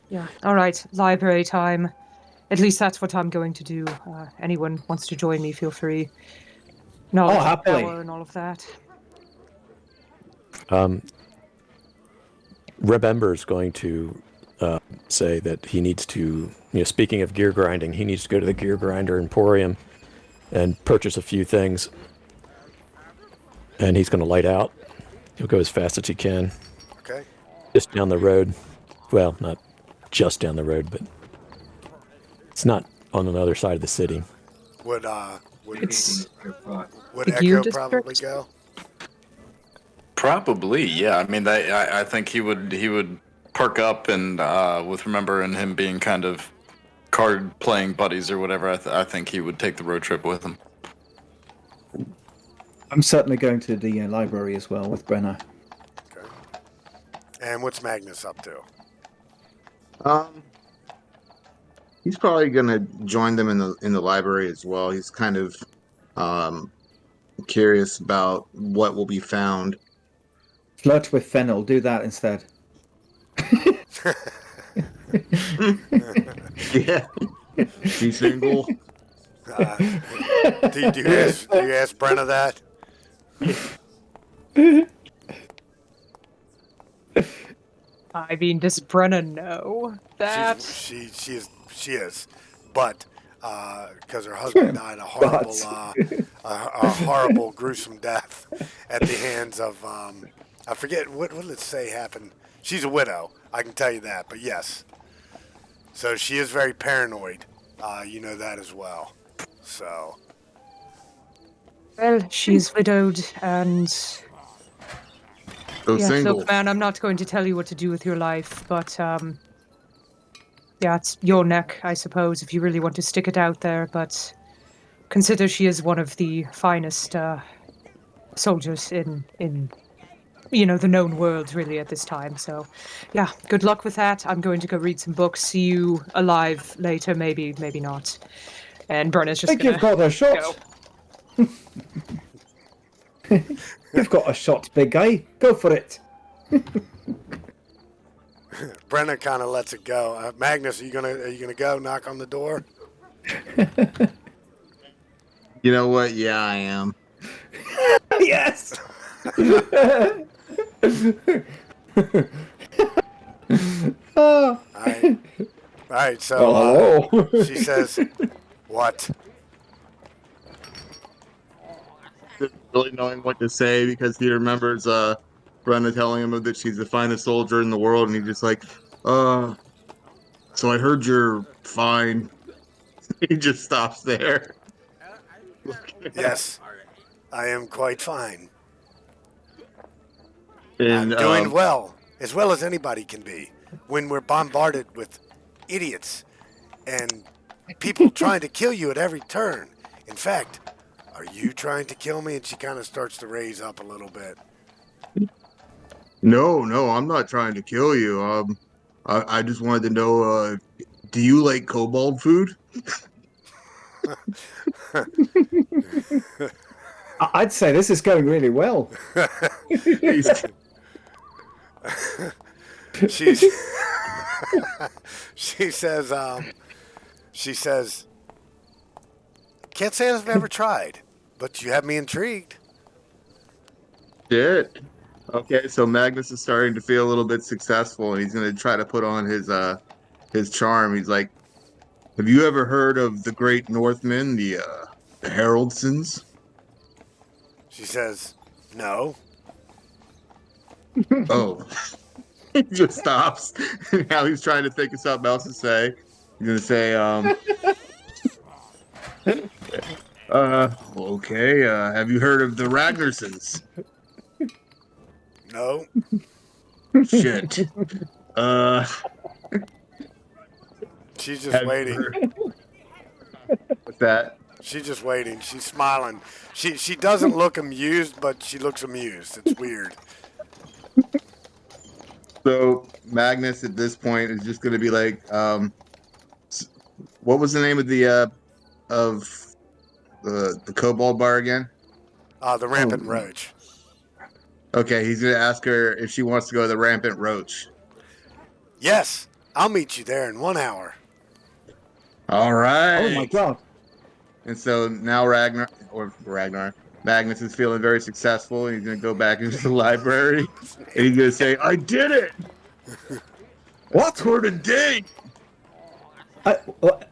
Yeah, all right, library time. At least that's what I'm going to do. Anyone wants to join me, feel free. Knowledge happily. power and all of that. Rem Ember is going to say that he needs to, speaking of gear grinding, he needs to go to the Gear Grinder Emporium and purchase a few things. And he's going to light out. He'll go as fast as he can. Okay. Just down the road. Well, not just down the road, but it's not on another side of the city. Would It's would the gear Eeco probably district? go? Probably, yeah. I mean, I think he would perk up, and with Remember and him being kind of card playing buddies or whatever, I think he would take the road trip with him. I'm certainly going to the library as well with Brenne. Okay. And what's Magnus up to? He's probably gonna join them in the library as well. He's kind of um curious about what will be found. Flirt with Fennel. Do that instead. Yeah, he's single. Do you ask Brenna that? I mean, does Brenna know that? She is, but because her husband died a horrible, gruesome death at the hands of I forget what did it say happened. She's a widow, I can tell you that. But yes, so she is very paranoid. You know that as well. So Well, she's widowed, and So yeah, single. look, man, I'm not going to tell you what to do with your life, but yeah, it's your neck, I suppose, if you really want to stick it out there. But consider she is one of the finest soldiers in the known world, really, at this time. So, yeah, good luck with that. I'm going to go read some books. See you alive later, maybe not. And Brenna's I just think you've gonna got a shot. go. You've got a shot, big guy. Go for it. Brenna kind of lets it go. Magnus, are you gonna go knock on the door? You know what? Yeah, I am. Yes. All right. So Oh, hello. she says, "What?" Just really knowing what to say because he remembers Brenda telling him that she's the finest soldier in the world, and he's just like, so I heard you're fine. He just stops there. Yes, I am quite fine. I'm And doing well as anybody can be when we're bombarded with idiots and people trying to kill you at every turn. In fact, are you trying to kill me? And she kind of starts to raise up a little bit. no, I'm not trying to kill you. I just wanted to know, do you like kobold food? I'd say this is going really well. She's she says, can't say I've ever tried, but you have me intrigued. Shit. Okay, so Magnus is starting to feel a little bit successful, and he's gonna try to put on his charm. He's like, "Have you ever heard of the Great Northmen, the Haroldsons?" She says, no. Oh, he just stops. Now he's trying to think of something else to say. He's gonna say, okay, have you heard of the Ragnarsons? No. Shit. She's just Have you waiting. heard? What's that? She's just waiting. She's smiling. She doesn't look amused, but she looks amused. It's weird. So Magnus at this point is just gonna be like, what was the name of the Kobold bar again? The rampant roach. Okay, he's gonna ask her if she wants to go to the Rampant Roach. Yes, I'll meet you there in 1 hour. All right. Oh my god. And so now Magnus is feeling very successful, and he's gonna go back into the library, and he's gonna say, "I did it! What? For today!"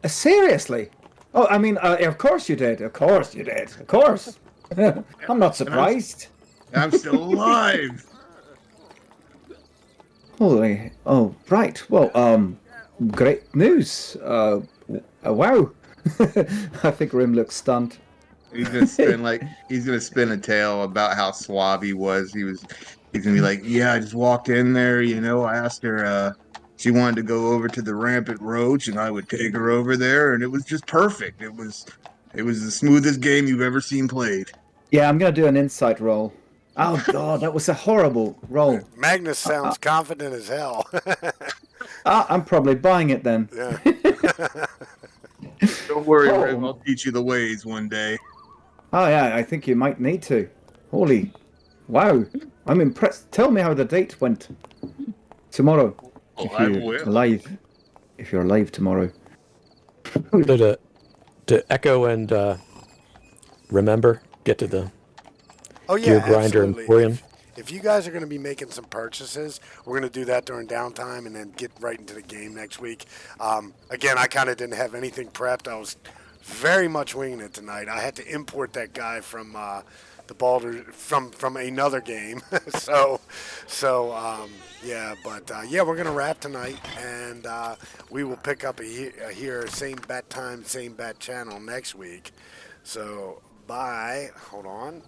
Seriously? Oh, I mean, of course you did. Of course you did. Of course. I'm not surprised. I'm still alive. Holy. Oh, right. Well, great news. Wow. I think Rhym looks stunned. He's gonna spin a tale about how suave he was. He's gonna be like, "Yeah, I just walked in there. I asked her. She wanted to go over to the Rampant Roach, and I would take her over there, and it was just perfect. It was the smoothest game you've ever seen played." Yeah, I'm going to do an insight roll. Oh, God, that was a horrible roll. Magnus sounds confident as hell. I'm probably buying it then. Yeah. Don't worry, Rem. Oh. I'll teach you the ways one day. Oh, yeah, I think you might need to. Holy. Wow. I'm impressed. Tell me how the date went tomorrow. Oh, If I you're will. alive. If you're alive tomorrow. So to Echo and Remember, get to the Oh yeah, Gear Grinder absolutely. Emporium. If you guys are going to be making some purchases, we're going to do that during downtime and then get right into the game next week. Again, I kind of didn't have anything prepped. I was very much winging it tonight. I had to import that guy from the Baldur from another game. Yeah, but yeah, we're going to wrap tonight, and we will pick up here same bat time, same bat channel next week. So bye. Hold on.